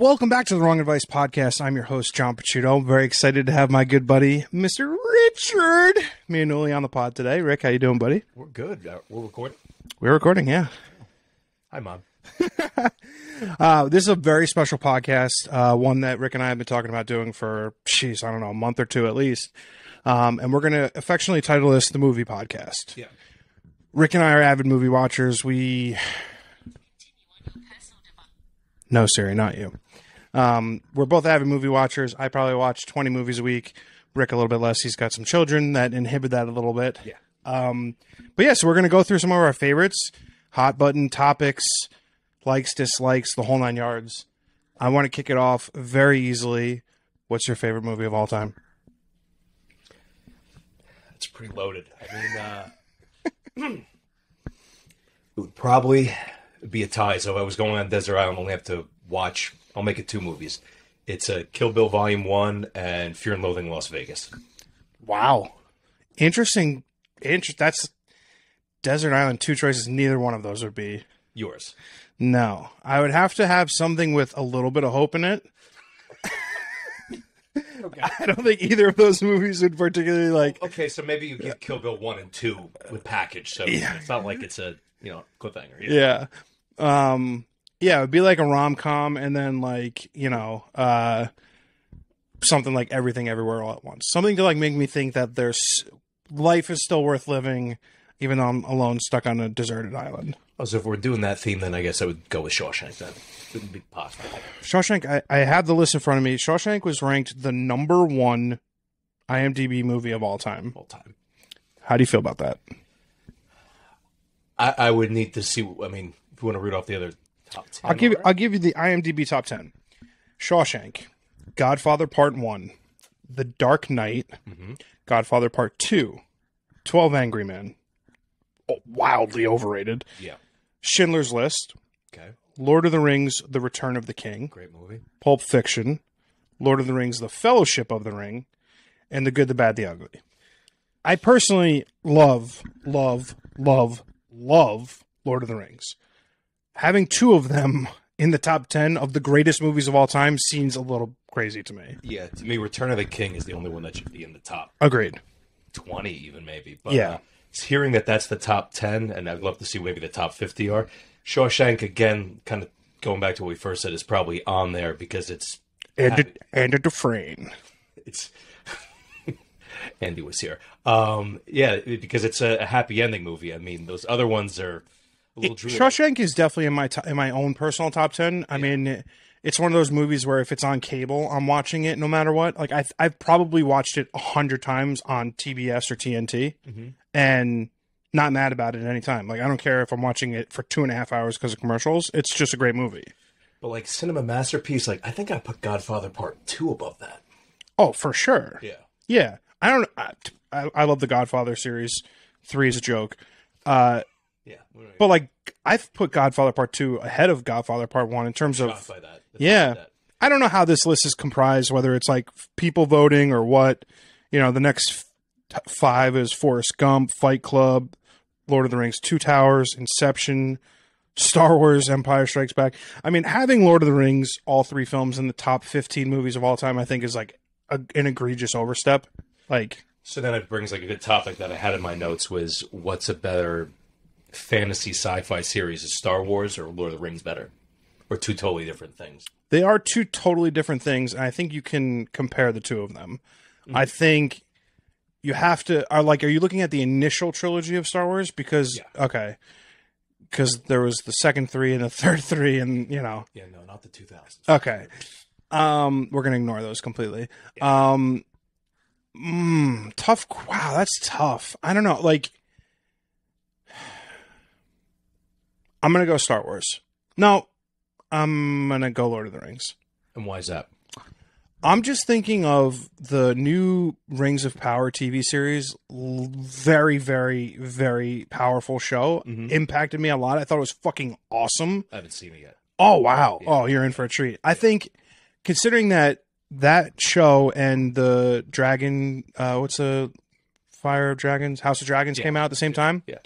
Welcome back to the Wrong Advice Podcast. I'm your host, John Picciuto. Very excited to have my good buddy, Mr. Richard Mianulli on the pod today. Rick, how you doing, buddy? We're good. We're recording? We're recording, yeah. Hi, Mom. This is a very special podcast, one that Rick and I have been talking about doing for, a month or two at least. And we're going to affectionately title this The Movie Podcast. Yeah. Rick and I are avid movie watchers. No, Siri, not you. We're both avid movie watchers. I probably watch 20 movies a week. Rick a little bit less. He's got some children that inhibit that a little bit. Yeah. But yeah, so we're going to go through some of our favorites, hot button topics, likes, dislikes, the whole nine yards. I want to kick it off very easily. What's your favorite movie of all time? It's pretty loaded. I mean, it would probably be a tie. So if I was going on Desert Island, I'll only have to watch, I'll make it two movies. It's a Kill Bill Volume 1 and Fear and Loathing in Las Vegas. Wow. Interesting. That's Desert Island, two choices. Neither one of those would be Yours. No. I would have to have something with a little bit of hope in it. Okay. I don't think either of those movies would particularly like. Okay, so maybe you give Kill Bill 1 and 2 with package, so yeah. It's not like it's a cliffhanger. Yeah. Yeah, it would be like a rom-com and then like, something like Everything Everywhere All at Once. Something to like make me think that life is still worth living even though I'm alone stuck on a deserted island. Oh, so if we're doing that theme, then I guess I would go with Shawshank then. Wouldn't be possible. Shawshank, I have the list in front of me. Shawshank was ranked the #1 IMDB movie of all time. How do you feel about that? I would need to see, if you want to read off the other top 10. I'll give you the IMDb top 10. Shawshank, Godfather Part 1, The Dark Knight, Godfather Part 2, 12 Angry Men, wildly overrated. Yeah. Schindler's List. Okay. Lord of the Rings, The Return of the King. Great movie. Pulp Fiction. Lord of the Rings, The Fellowship of the Ring. And The Good, the Bad, the Ugly. I personally love Lord of the Rings. Having two of them in the top 10 of the greatest movies of all time seems a little crazy to me. Yeah, to me, Return of the King is the only one that should be in the top. Agreed. 20 even, maybe. But, yeah. Hearing that that's the top 10, and I'd love to see maybe the top 50 are. Shawshank, again, kind of going back to what we first said, is probably on there because it's... And a Dufresne. It's... Andy was here. Yeah, because it's a happy ending movie. I mean, those other ones are a little dreary. Shawshank is definitely in my own personal top 10. I mean, it's one of those movies where if it's on cable, I'm watching it no matter what. Like I've probably watched it 100 times on TBS or TNT, and not mad about it at any time. Like I don't care if I'm watching it for 2.5 hours because of commercials. It's just a great movie. But like cinema masterpiece, like I think I put Godfather Part 2 above that. Oh, for sure. Yeah. Yeah. I love the Godfather series. 3 is a joke. Yeah. But like I've put Godfather Part 2 ahead of Godfather Part 1 in terms of by that. Yeah. I don't know how this list is comprised, whether it's like people voting or what. The next 5 is Forrest Gump, Fight Club, Lord of the Rings, Two Towers, Inception, Star Wars, Empire Strikes Back. I mean, having Lord of the Rings, all 3 films in the top 15 movies of all time, I think is like an egregious overstep. Like, so then it brings like a good topic that I had in my notes was what's a better fantasy sci-fi series? Is Star Wars or Lord of the Rings better? Or two totally different things? They are two totally different things, and I think you can compare the two of them. I think you have to... Are you looking at the initial trilogy of Star Wars? Because, okay. Because there was the second 3 and the third 3, and, Yeah, no, not the 2000s. Okay. We're going to ignore those completely. Yeah. Tough. Wow, that's tough. I don't know. Like, I'm going to go Star Wars. No, I'm going to go Lord of the Rings. And why is that? I'm just thinking of the new Rings of Power TV series. Very, very, very powerful show. Impacted me a lot. I thought it was fucking awesome. I haven't seen it yet. Oh, wow. Yeah. Oh, you're in for a treat. I think, considering that show and the Dragon, what's the Fire of Dragons? House of Dragons came out at the same time? Yeah.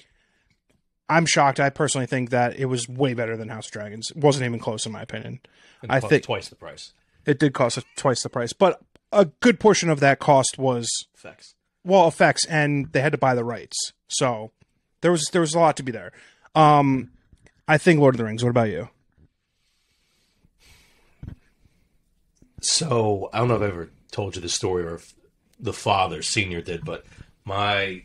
I'm shocked. I personally think that it was way better than House of Dragons. It wasn't even close in my opinion. And I think twice the price. It did cost twice the price, but a good portion of that cost was Effects. Well, effects, and they had to buy the rights. So there was a lot to be there. I think Lord of the Rings. What about you? So I don't know if I ever told you the story or if the father, senior, did, but my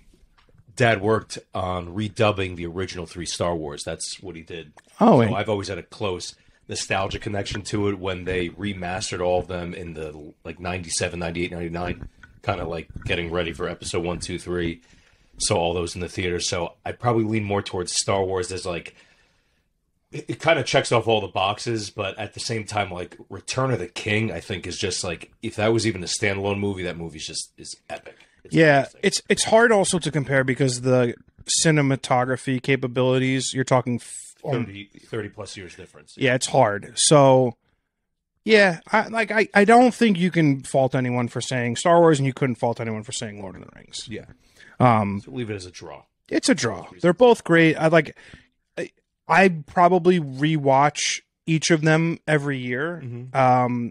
dad worked on redubbing the original 3 Star Wars. That's what he did. Oh, so I've always had a close nostalgia connection to it when they remastered all of them in the like 97, 98, 99, kind of like getting ready for episode 1, 2, 3. Saw all those in the theater. So I'd probably lean more towards Star Wars as like, it kind of checks off all the boxes, but at the same time, like Return of the King, I think is just like, if that was even a standalone movie, that movie is epic. It's amazing. It's hard also to compare because the cinematography capabilities, you're talking 30 plus years difference. Yeah, it's hard. So, yeah, I don't think you can fault anyone for saying Star Wars, and you couldn't fault anyone for saying Lord of the Rings. Yeah. So leave it as a draw. It's a draw. They're both great. I probably rewatch each of them every year. Mm-hmm.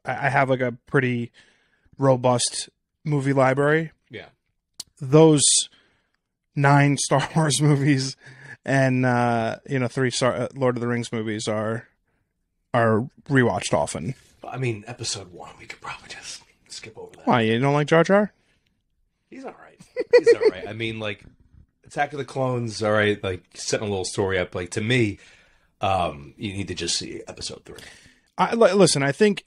I have like a pretty robust movie library. Yeah. Those 9 Star Wars movies and 3 Lord of the Rings movies are rewatched often. I mean, episode 1, we could probably just skip over that. Why, you don't like Jar Jar? He's all right. He's all right. I mean, like, Attack of the Clones, all right, like, setting a little story up. Like, to me, you need to just see episode 3. Listen, I think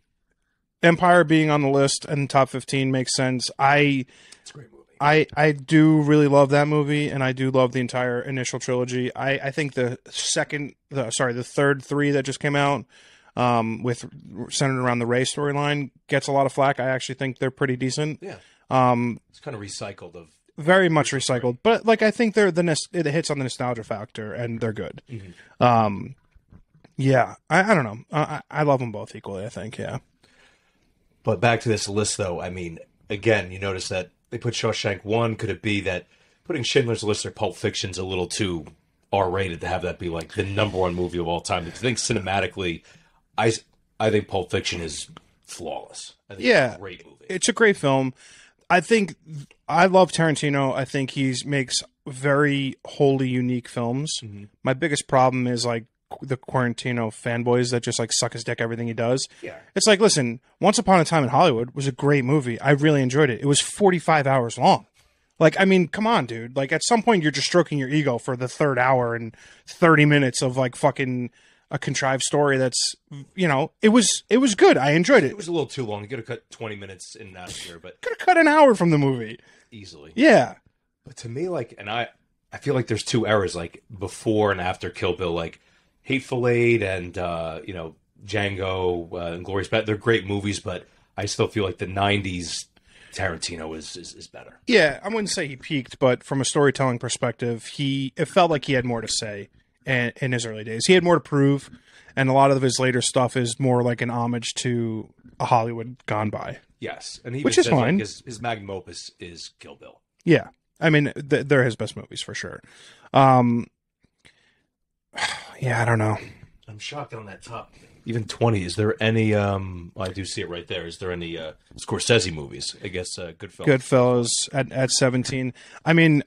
Empire being on the list and top 15 makes sense. It's a great movie. I do really love that movie, and I do love the entire initial trilogy. I think the third 3 that just came out, with centered around the Rey storyline, gets a lot of flack. I actually think they're pretty decent. Yeah. It's kind of recycled very much recycled, but like I think it hits on the nostalgia factor, and they're good. Mm-hmm. Yeah, I don't know. I love them both equally, I think. Yeah. But back to this list, though. I mean, again, you notice that they put Shawshank 1. Could it be that putting Schindler's List or Pulp Fiction's a little too R-rated to have that be like the number 1 movie of all time? I think cinematically, I think Pulp Fiction is flawless. I think it's a great movie. It's a great film. I think I love Tarantino. I think he makes very wholly unique films. Mm-hmm. My biggest problem is like the Quarantino fanboys that just like suck his dick everything he does. Yeah. It's like, listen, Once Upon a Time in Hollywood was a great movie. I really enjoyed it. It was 45 hours long. Like, I mean, come on, dude. Like, at some point, you're just stroking your ego for the third hour and 30 minutes of like fucking a contrived story that's, it was good. I enjoyed it. It was a little too long. You could have cut 20 minutes in and out of here, but could have cut an hour from the movie easily. Yeah. But to me, like, and I feel like there's 2 eras, like before and after Kill Bill, like Hateful Eight and Django and Glorious Bastards. They're great movies, but I still feel like the 90s Tarantino is better. Yeah, I wouldn't say he peaked, but from a storytelling perspective, it felt like he had more to say in his early days. He had more to prove, and a lot of his later stuff is more like an homage to a Hollywood gone by. Yes, and he which is fine. Like his magnum opus is Kill Bill. Yeah, I mean they're his best movies for sure. Yeah, I don't know. I'm shocked on that top. Even 20. Is there any? I do see it right there. Is there any Scorsese movies? I guess Goodfellas. Goodfellas at 17. I mean,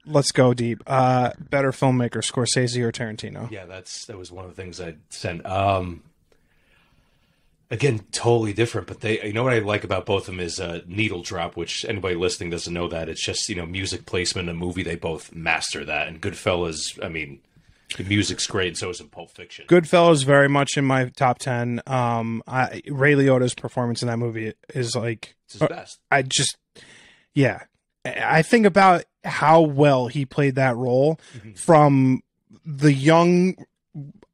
let's go deep. Better filmmaker, Scorsese or Tarantino? Yeah, that was one of the things I sent. Again, totally different. But you know what I like about both of them is needle drop, which anybody listening doesn't know that. It's just music placement in a movie. They both master that. And Goodfellas, I mean, the music's great, and so is in Pulp Fiction. Goodfellas very much in my top 10. Ray Liotta's performance in that movie is like... It's his best. I think about how well he played that role from the young...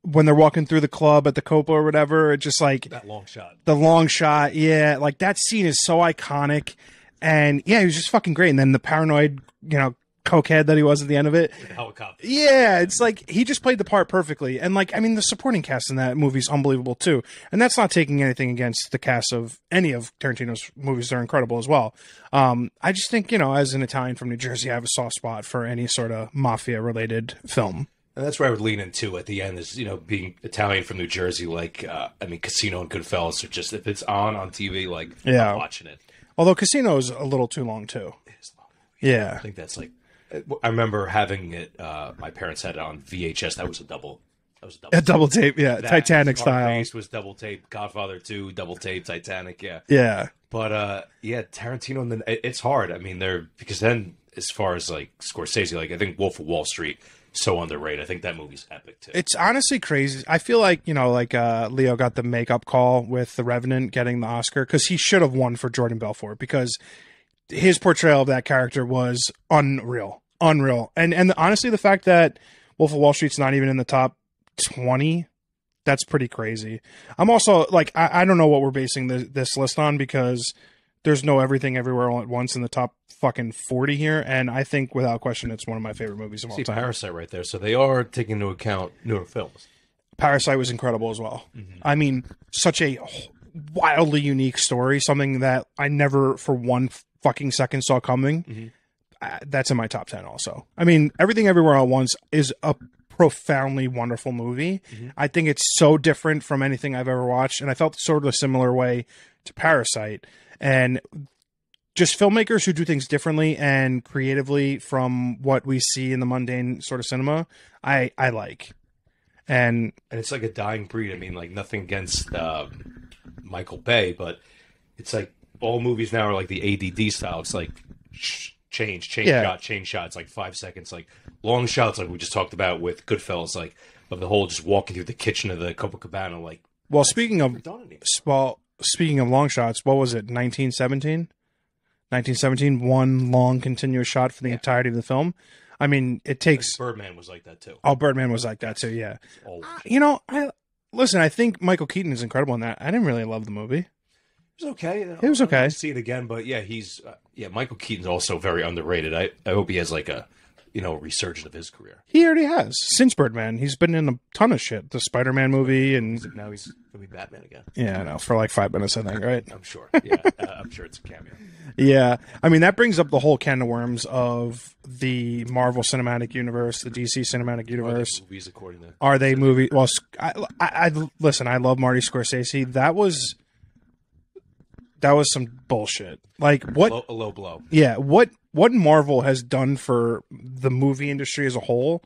when they're walking through the club at the Copa or whatever, it's just like... That long shot. The long shot, yeah. Like, that scene is so iconic. And, yeah, he was just fucking great. And then the paranoid, cokehead that he was at the end of it. The helicopter. Yeah, it's like he just played the part perfectly. And like, I mean, the supporting cast in that movie is unbelievable too. And that's not taking anything against the cast of any of Tarantino's movies. They're incredible as well. I just think, you know, as an Italian from New Jersey, I have a soft spot for any sort of mafia related film. And that's where I would lean into at the end is, you know, being Italian from New Jersey, like, I mean, Casino and Goodfellas are just, if it's on TV, like, yeah. I'm watching it. Although Casino is a little too long, too. It is long. Yeah. I think that's like, I remember having it, my parents had it on VHS. That was a double tape, yeah. That, Titanic style. Scarface was double tape. Godfather 2, double tape. Titanic, yeah. Yeah. But, yeah, Tarantino, and then it's hard. I mean, because then, as far as, like, Scorsese, like, I think Wolf of Wall Street, so underrated. I think that movie's epic too. It's honestly crazy. I feel like, you know, like Leo got the makeup call with The Revenant getting the Oscar because he should have won for Jordan Belfort because his portrayal of that character was unreal. And honestly, the fact that Wolf of Wall Street's not even in the top 20, that's pretty crazy. I'm also like, I don't know what we're basing this list on because there's no Everything Everywhere All at Once in the top fucking 40 here, and I think without question it's one of my favorite movies of all time. Parasite right there, so they are taking into account newer films. Parasite was incredible as well. Mm-hmm. I mean, such a wildly unique story, something that I never for one fucking second saw coming. Mm-hmm. That's in my top 10 also. I mean, Everything Everywhere All at Once is a profoundly wonderful movie. Mm-hmm. I think it's so different from anything I've ever watched, and I felt sort of a similar way to Parasite. And just filmmakers who do things differently and creatively from what we see in the mundane sort of cinema, I like. And it's like a dying breed. I mean, like, nothing against Michael Bay, but it's like all movies now are like the ADD style. It's like change shot. It's like 5 seconds. Like long shots, like we just talked about with Goodfellas, like of the whole just walking through the kitchen of the Copacabana. Like, well, speaking of long shots, what was it? 1917, one long continuous shot for the entirety of the film. I mean, it takes... Birdman was like that, too. Oh, Birdman was like that, too, yeah. You know, I think Michael Keaton is incredible in that. I didn't really love the movie. It was okay. It was okay. I'll see it again, but yeah, Michael Keaton's also very underrated. I hope he has like a, you know, resurgence of his career. He already has. Since Birdman, he's been in a ton of shit. The Spider-Man movie, and now he's going to be Batman again. Yeah, I know. For like 5 minutes, I think, right? I'm sure. Yeah, I'm sure it's a cameo. Yeah. I mean, that brings up the whole can of worms of the Marvel Cinematic Universe, the DC Cinematic Universe. Are they movies? Well, I listen, I love Marty Scorsese. That was some bullshit. Like, what? A low blow. Yeah. What Marvel has done for the movie industry as a whole,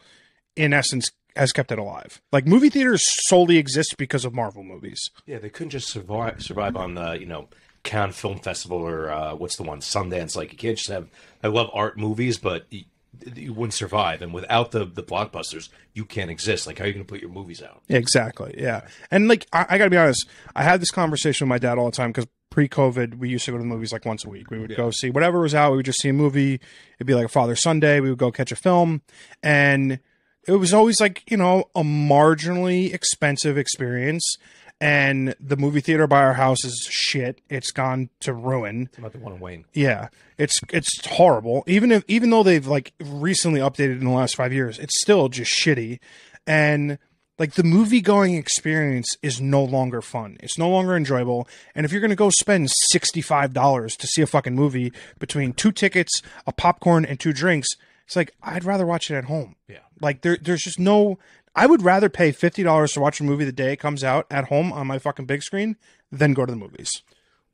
in essence, has kept it alive. Like, movie theaters solely exist because of Marvel movies. Yeah, they couldn't just survive on the, you know, Cannes Film Festival or what's the one, Sundance. Like, you can't just have... I love art movies, but you wouldn't survive. And without the blockbusters, you can't exist. Like, how are you going to put your movies out? Exactly, yeah. And, like, I got to be honest, I had this conversation with my dad all the time because pre-COVID, we used to go to the movies like once a week. We would go see whatever was out. We would just see a movie. It'd be like a Father Sunday. We would go catch a film. And it was always like, you know, a marginally expensive experience. And the movie theater by our house is shit. It's gone to ruin. It's about the one in Wayne. Yeah, it's horrible. Even though they've like recently updated in the last 5 years, it's still just shitty. And like, the movie going experience is no longer fun. It's no longer enjoyable. And if you're going to go spend $65 to see a fucking movie between 2 tickets, a popcorn, and 2 drinks, it's like, I'd rather watch it at home. Yeah. Like, there's just no... I would rather pay $50 to watch a movie the day it comes out at home on my fucking big screen than go to the movies.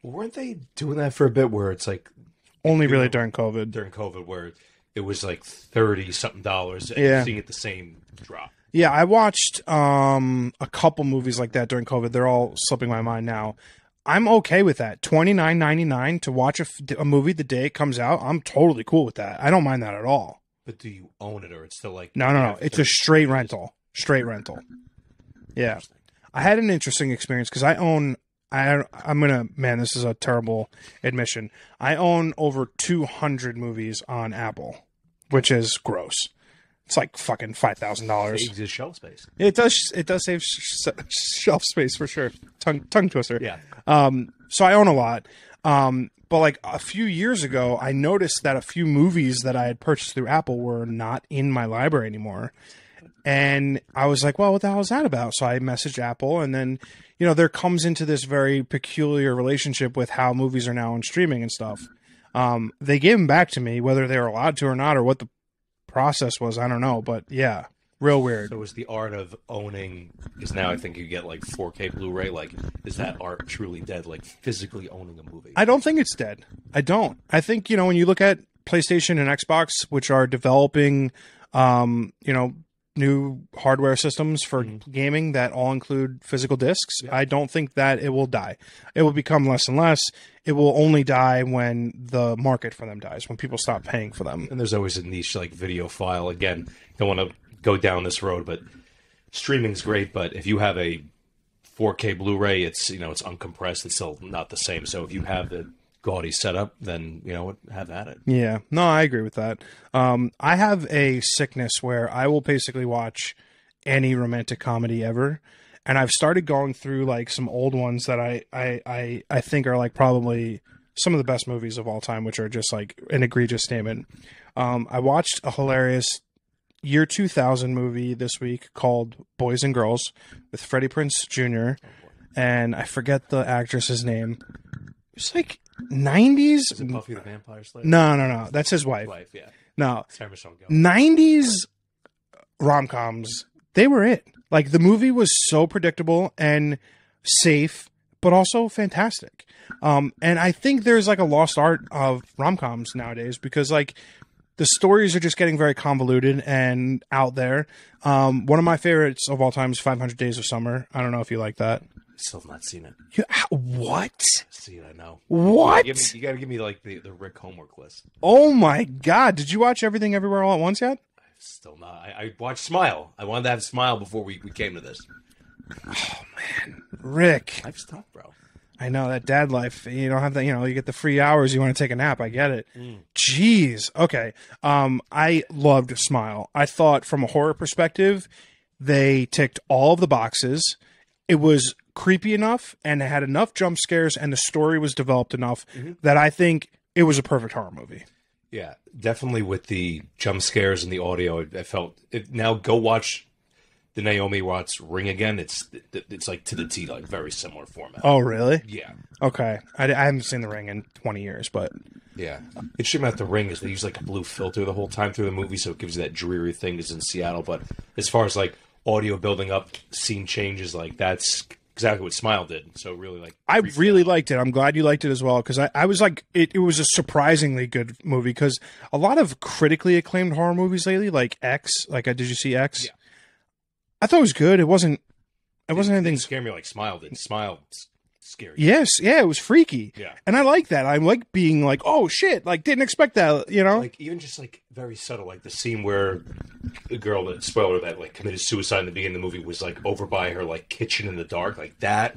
Well, weren't they doing that for a bit where it's like... Only really during COVID. During COVID, where it was like $30-something and seeing it the same drop. Yeah, I watched a couple movies like that during COVID. They're all slipping my mind now. I'm okay with that. $29.99 to watch a movie the day it comes out. I'm totally cool with that. I don't mind that at all. But do you own it, or it's still like... No. It's a straight rental. Straight rental. Yeah. I had an interesting experience because I'm going to... Man, this is a terrible admission. I own over 200 movies on Apple, which is gross. It's like fucking $5,000. Saves his shelf space. It does save shelf space for sure. Tongue twister. Yeah. So I own a lot. But like a few years ago, I noticed that a few movies that I had purchased through Apple were not in my library anymore. And I was like, well, what the hell is that about? So I messaged Apple, and then, there comes into this very peculiar relationship with how movies are now on streaming and stuff. They gave them back to me, whether they were allowed to or not, or what the process was, I don't know. But yeah, real weird. So is the art of owning, is now I think you get like 4K Blu-ray, like is that art truly dead, like physically owning a movie? I don't think it's dead. I don't. I think, when you look at PlayStation and Xbox, which are developing, new hardware systems for gaming that all include physical discs, I don't think that it will die. It will become less and less. It will only die when the market for them dies, when people stop paying for them. And there's always a niche like video file. Again, don't want to go down this road, but streaming's great, but if you have a 4K Blu-ray, it's it's uncompressed, it's still not the same. So if you have the gaudy setup, then have at it. Yeah, no, I agree with that. I have a sickness where I will basically watch any romantic comedy ever, and I've started going through like some old ones that I think are like probably some of the best movies of all time, which are just like an egregious statement. I watched a hilarious year 2000 movie this week called Boys and Girls with Freddie Prinze Jr. and I forget the actress's name. It's like 90s. Is it Buffy the Vampire Slayer? No. That's his wife. Yeah. No. 90s rom-coms, they were it. Like, the movie was so predictable and safe, but also fantastic. And I think there's like a lost art of rom-coms nowadays because like the stories are just getting very convoluted and out there. One of my favorites of all time is 500 Days of Summer. I don't know if you like that. Still have not seen it. What? See it, I know. What? You got to give me like the Rick homework list. Oh my God! Did you watch Everything Everywhere All at Once yet? Still not. I watched Smile. I wanted to have Smile before we came to this. Oh man, Rick. Life's tough, bro. I know that dad life. You don't have that. You get the free hours. You want to take a nap. I get it. Jeez. Okay. I loved Smile. I thought from a horror perspective, they ticked all of the boxes. It was creepy enough and it had enough jump scares and the story was developed enough that I think it was a perfect horror movie. Yeah, definitely with the jump scares and the audio, I felt it. Now go watch the Naomi Watts Ring again. It's like to the T, like very similar format. Oh, really? Yeah. Okay. I haven't seen The Ring in 20 years, but yeah. Interesting about The Ring is they use like a blue filter the whole time through the movie, so it gives you that dreary thing. It's in Seattle, but as far as like audio building up, scene changes, like that's exactly what Smile did. So really, like, I really liked it. I'm glad you liked it as well because I was like, it was a surprisingly good movie because a lot of critically acclaimed horror movies lately, like X, like did you see X? Yeah. I thought it was good. It wasn't anything. Didn't scare me like Smile did. Smile scary. Yes, yeah, it was freaky. Yeah, and I like that. I like being like, oh shit, like didn't expect that. Like even just like very subtle, like the scene where the girl, that spoiler, that like committed suicide in the beginning of the movie was like over by her like kitchen in the dark, like that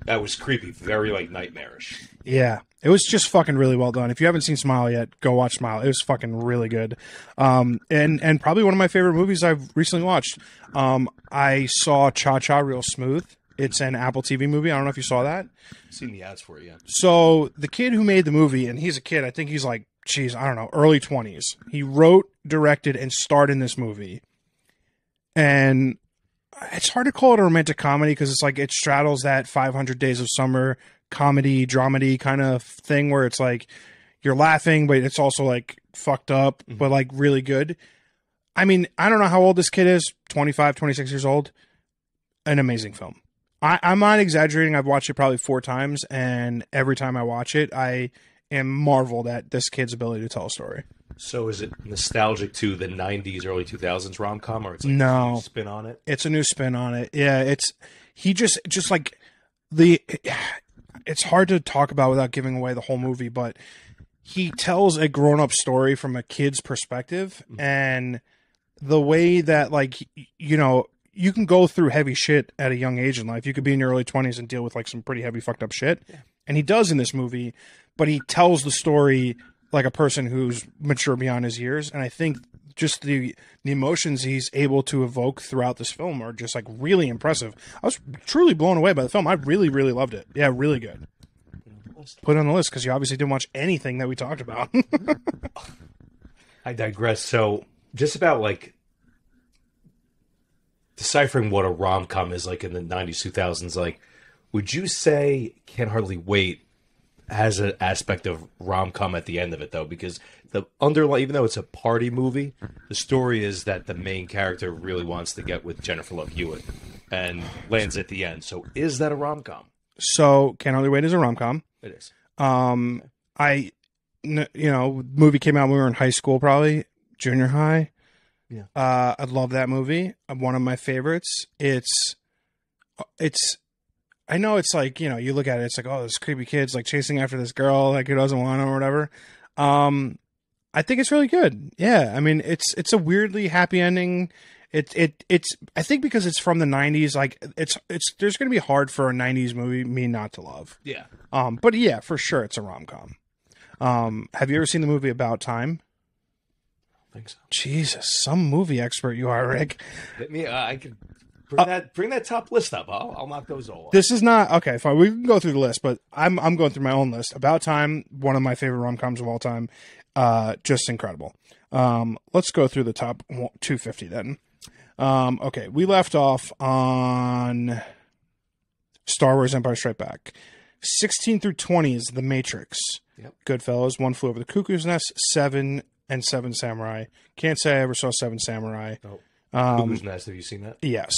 was creepy, very like nightmarish. Yeah, it was just fucking really well done. If you haven't seen Smile yet, go watch Smile. It was fucking really good. And probably one of my favorite movies I've recently watched. I saw Cha Cha Real Smooth. It's an Apple TV movie. I don't know if you saw that. I've seen the ads for it, yeah. So the kid who made the movie, and he's a kid, I think he's like, geez, I don't know, early 20s. He wrote, directed, and starred in this movie. And it's hard to call it a romantic comedy because it's like it straddles that 500 Days of Summer comedy, dramedy kind of thing where it's like you're laughing, but it's also like fucked up, but like really good. I mean, I don't know how old this kid is, 25, 26 years old. An amazing film. I'm not exaggerating. I've watched it probably 4 times, and every time I watch it, I am marveled at this kid's ability to tell a story. So is it nostalgic to the 90s, early 2000s rom-com, or it's like no a new spin on it? It's a new spin on it. Yeah, it's like it's hard to talk about without giving away the whole movie, but he tells a grown-up story from a kid's perspective, and the way that you can go through heavy shit at a young age in life. You could be in your early 20s and deal with like some pretty heavy fucked up shit. Yeah. And he does in this movie, but he tells the story like a person who's mature beyond his years. And I think just the emotions he's able to evoke throughout this film are just like really impressive. I was truly blown away by the film. I really, really loved it. Yeah, really good. We'll list? Put it on the list because you obviously didn't watch anything that we talked about. I digress. So, just about like deciphering what a rom-com is like in the 90s, 2000s, like, would you say Can't Hardly Wait has an aspect of rom-com at the end of it, though? Because the underlying, even though it's a party movie, the story is that the main character really wants to get with Jennifer Love Hewitt and lands at the end. So, is that a rom-com? So, Can't Hardly Wait is a rom-com. It is. Movie came out when we were in high school, probably junior high. Yeah. I love that movie. One of my favorites. It's. I know it's like, you look at it, it's like, oh, this creepy kid's like chasing after this girl, like who doesn't want him or whatever. I think it's really good. Yeah, I mean, it's a weirdly happy ending. It's I think because it's from the 90s, like it's there's going to be hard for a 90s movie me not to love. Yeah. But yeah, for sure it's a rom-com. Have you ever seen the movie About Time? I think so. Jesus, some movie expert you are, Rick. Hit me. I could bring that top list up. I'll knock those all off. This is not okay. Fine, we can go through the list, but I'm going through my own list. About Time, one of my favorite rom-coms of all time. Just incredible. Let's go through the top 250 then. Okay, we left off on Star Wars Empire Strikes Back. 16 through 20 is The Matrix. Yep. Goodfellas, One Flew Over the Cuckoo's Nest, Seven, and Seven Samurai. Can't say I ever saw Seven Samurai. Oh. Cuckoo's Nest, have you seen that? Yes.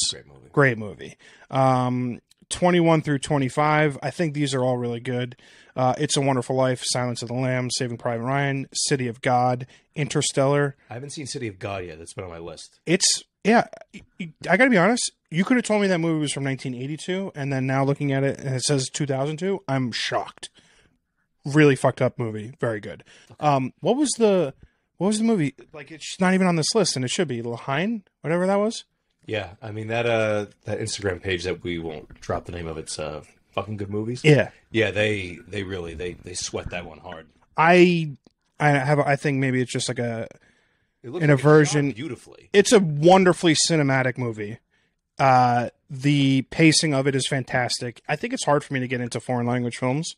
Great movie. 21 through 25, I think these are all really good. It's a Wonderful Life, Silence of the Lambs, Saving Private Ryan, City of God, Interstellar. I haven't seen City of God yet. That's been on my list. I gotta be honest, you could have told me that movie was from 1982, and then now looking at it and it says 2002, I'm shocked. Really fucked up movie. Very good. Okay. What was the movie? Like, it's not even on this list, and it should be. Lahain? Whatever that was? Yeah, I mean, that Instagram page that we won't drop the name of, it's fucking good movies. Yeah. Yeah, they really sweat that one hard. I think maybe it's just like an aversion. Beautifully. It's a wonderfully cinematic movie. The pacing of it is fantastic. I think it's hard for me to get into foreign language films.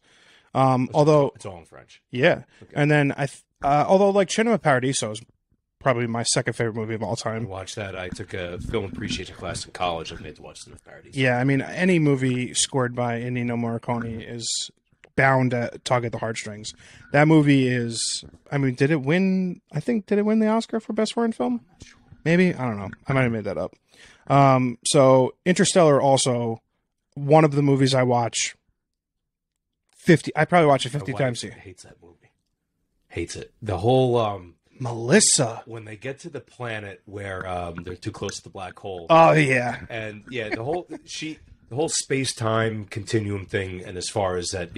Although it's all in French. Yeah. Okay. And then although like Cinema Paradiso is probably my second favorite movie of all I time. watched that. I took a film appreciation class in college and made to watch Cinema Paradiso. Yeah, I mean, any movie scored by Ennio Morricone is bound to tug at the heartstrings. That movie is, I mean, did it win the Oscar for Best Foreign Film? Sure. Maybe? I don't know. I might have made that up. So Interstellar also, one of the movies I watch I probably watch it 50 times a year. Hates that movie. Hates it. The whole Melissa. When they get to the planet where they're too close to the black hole. Oh yeah. And yeah, the whole space-time continuum thing, and as far as that,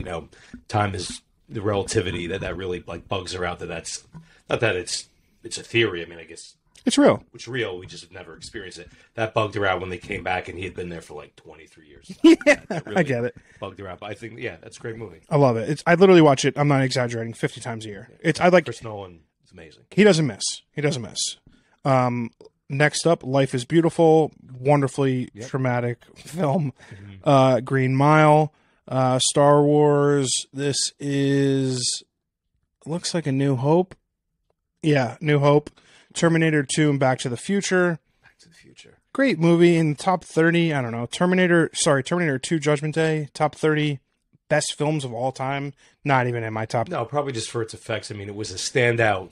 time is the relativity that really like bugs her out. That's not that it's a theory. I mean, I guess it's real. It's real. We just have never experienced it. That bugged her out when they came back, and he had been there for like 23 years. Yeah, that really I get it. Bugged her out. But I think, yeah, that's a great movie. I love it. I literally watch it. I'm not exaggerating. 50 times a year. Chris Nolan is amazing. He doesn't miss. Next up, Life is Beautiful, wonderfully traumatic film. Mm-hmm. Green Mile, Star Wars. This looks like A New Hope. Yeah, New Hope. Terminator 2 and Back to the Future. Back to the Future. Great movie in the top 30. I don't know. Terminator 2 Judgment Day, top 30 best films of all time. Not even in my top. No, probably just for its effects. I mean, it was a standout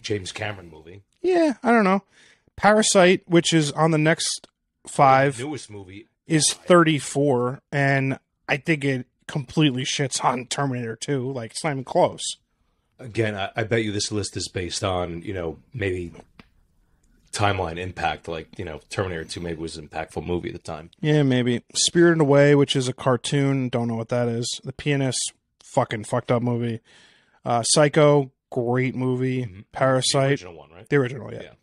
James Cameron movie. Yeah, I don't know. Parasite, which is on the next 5. The newest movie. Is 34, and I think it completely shits on Terminator 2. Like, it's not even close. Again, I bet you this list is based on, maybe timeline impact. Like, Terminator 2 maybe was an impactful movie at the time. Yeah, maybe. Spirited Away, which is a cartoon. Don't know what that is. The Pianist, fucking fucked up movie. Psycho, great movie. Mm-hmm. Parasite. The original one, right? The original, yeah.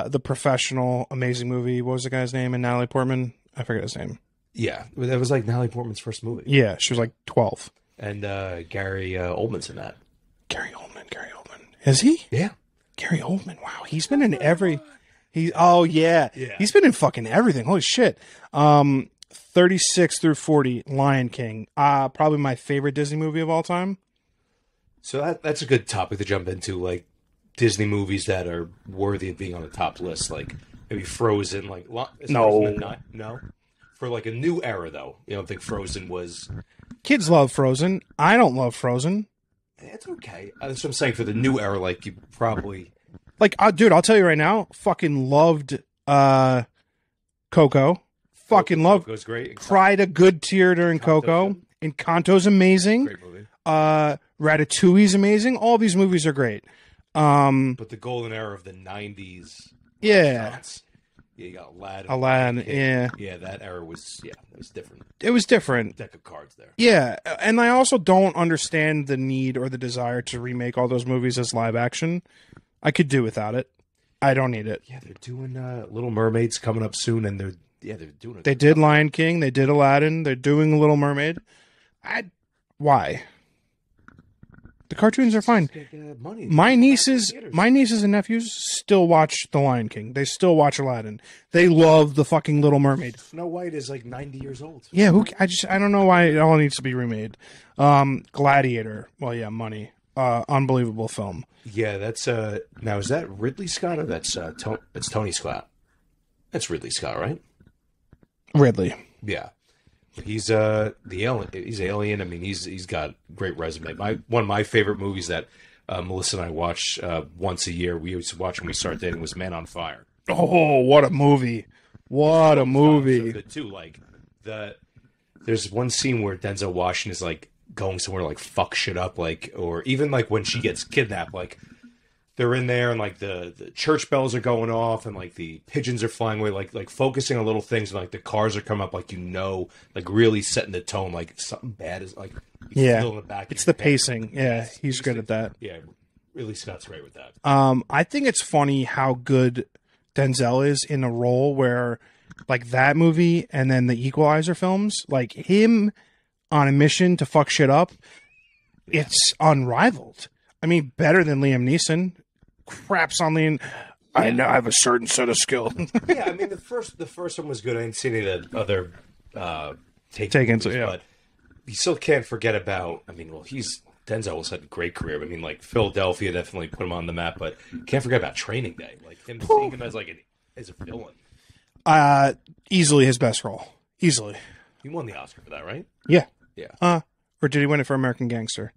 The Professional, amazing movie. What was the guy's name? And Natalie Portman? I forget his name. Yeah, that was like Natalie Portman's first movie. Yeah, she was like 12. And Gary Oldman's in that. Gary Oldman. Is he? Yeah. Gary Oldman. Wow. He's been in every... Oh, yeah. He's been in fucking everything. Holy shit. 36 through 40, Lion King. Probably my favorite Disney movie of all time. So that's a good topic to jump into, like Disney movies that are worthy of being on the top list, like maybe Frozen. Like no, for like a new era though. You don't think Frozen was? Kids love Frozen. I don't love Frozen. It's okay. That's what I'm saying. For the new era, like you probably like, dude. I'll tell you right now. Fucking loved Coco. Fucking loved. Coco's great. Cried a good tear during Coco. Encanto's amazing. Great movie. Ratatouille's amazing. All these movies are great. But the golden era of the '90s. Yeah. Yeah, you got Aladdin. Aladdin, yeah. Yeah, that era was, it was different. It was different. Deck of cards there. Yeah, and I also don't understand the need or the desire to remake all those movies as live action. I could do without it. I don't need it. Yeah, they're doing Little Mermaid's coming up soon, and they're doing it. They did Lion King. They did Aladdin. They're doing Little Mermaid. Why? The cartoons are fine. Money. My nieces and nephews still watch The Lion King. They still watch Aladdin. They love the fucking Little Mermaid. Snow White is like 90 years old. Yeah, I don't know why it all needs to be remade. Gladiator. Well, yeah, money. Unbelievable film. Yeah, that's now is that Ridley Scott or that's Tony Scott? That's Ridley Scott, right? Ridley. Yeah. He's the alien. He's Alien. I mean, he's got a great resume. One of my favorite movies that Melissa and I watch once a year. We used to watch when we started dating was Man on Fire. Oh, what a movie! What a movie! So good too. Like there's one scene where Denzel Washington is like going somewhere to like fuck shit up, like, or even like when she gets kidnapped, like. They're in there and like the church bells are going off and like the pigeons are flying away, like focusing on little things and like the cars are coming up, like like really setting the tone, like something bad is like feel in the back. It's the pacing. Yeah, he's good at that. Yeah, really Scott's great with that. I think it's funny how good Denzel is in a role where like that movie and then the Equalizer films, like him on a mission to fuck shit up, it's unrivaled. I mean, better than Liam Neeson. Craps on Liam. I know I have a certain set of skill. Yeah, I mean the first one was good. I didn't see any of the other take-ins, yeah. But you still can't forget about. I mean, well, Denzel's had a great career. I mean, like Philadelphia definitely put him on the map, but can't forget about Training Day. Like him seeing him as as a villain. Easily his best role. Easily. He won the Oscar for that, right? Yeah. Yeah. Or did he win it for American Gangster?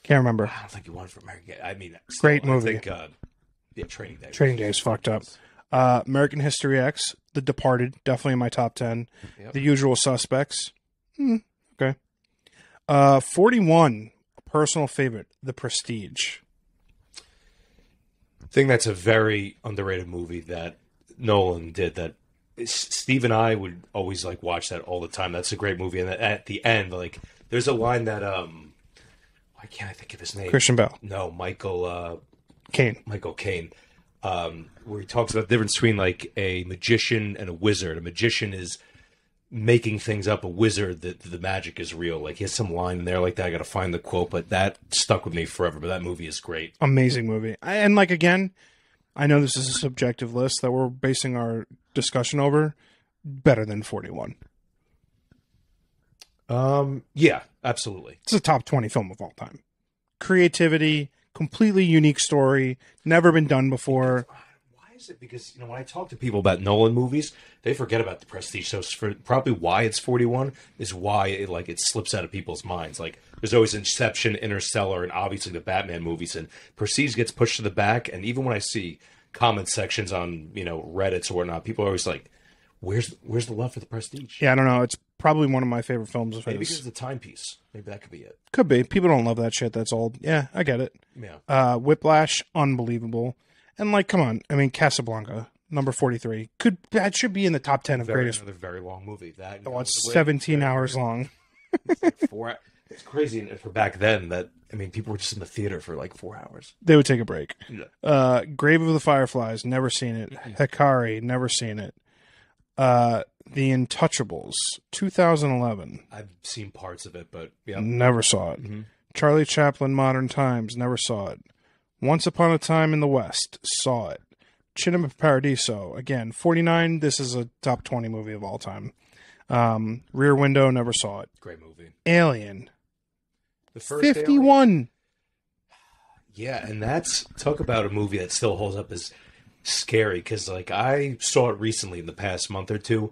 Can't remember. I don't think he won for American. I mean, great movie. I think, Training Day. Training Day is fucked up. American History X, The Departed, definitely in my top 10. Yep. The Usual Suspects. Okay. 41, a personal favorite, The Prestige. I think that's a very underrated movie that Nolan did. That Steve and I would always like watch that all the time. That's a great movie. And at the end, like, there's a line that why can't I think of his name? Christian Bale. No, Michael Caine. Michael Caine. Where he talks about the difference between like a magician and a wizard. A magician is making things up. A wizard, the magic is real. Like he has some line in there like that. I got to find the quote, but that stuck with me forever. But that movie is great. Amazing movie. And like again, I know this is a subjective list that we're basing our discussion over. Better than 41. Yeah, absolutely. It's a top 20 film of all time. Creativity, completely unique story, never been done before. Why is it? Because, when I talk to people about Nolan movies, they forget about The Prestige. So probably why it's 41 is why it slips out of people's minds. Like there's always Inception, Interstellar, and obviously the Batman movies, and Prestige gets pushed to the back. And even when I see comment sections on, Reddits or whatnot, people are always like, where's the love for The Prestige? Yeah, I don't know. It's probably one of my favorite films of his. Maybe because it's a timepiece. Maybe that could be it. Could be. People don't love that shit. That's old. Yeah, I get it. Yeah. Whiplash, unbelievable. And come on. I mean, Casablanca, number 43. That should be in the top 10 of greatest. Another very long movie. It's 17 hours long. It's like 4 hours. It's crazy for back then that, people were just in the theater for 4 hours. They would take a break. Yeah. Grave of the Fireflies, never seen it. Hikari, never seen it. The Untouchables, 2011. I've seen parts of it, but yeah. Never saw it. Mm-hmm. Charlie Chaplin, Modern Times, never saw it. Once Upon a Time in the West, saw it. Cinema Paradiso, again, 49. This is a top 20 movie of all time. Rear Window, never saw it. Great movie. Alien. The first 51. Alien. Yeah, and that's talk about a movie that still holds up as scary because like I saw it recently in the past month or two.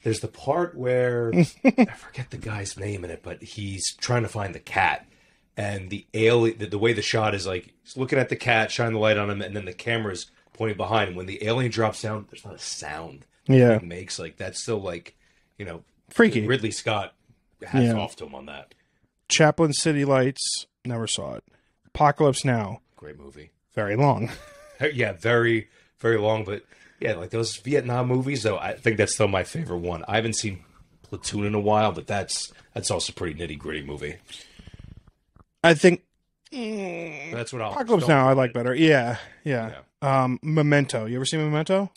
There's the part where I forget the guy's name in it, but he's trying to find the cat, and the alien. The way the shot is like he's looking at the cat, shine the light on him, and then the camera's pointing behind him. When the alien drops down, there's not a sound. Yeah, it makes like that's still like freaky. Ridley Scott hats off to him on that. Chaplin City Lights, never saw it. Apocalypse Now, great movie. Very long. Yeah, very, very long. But yeah, like those Vietnam movies, though, I think that's still my favorite one. I haven't seen Platoon in a while, but that's also a pretty nitty gritty movie. I think that's what Apocalypse Now I like better. Yeah. Memento. You ever seen Memento?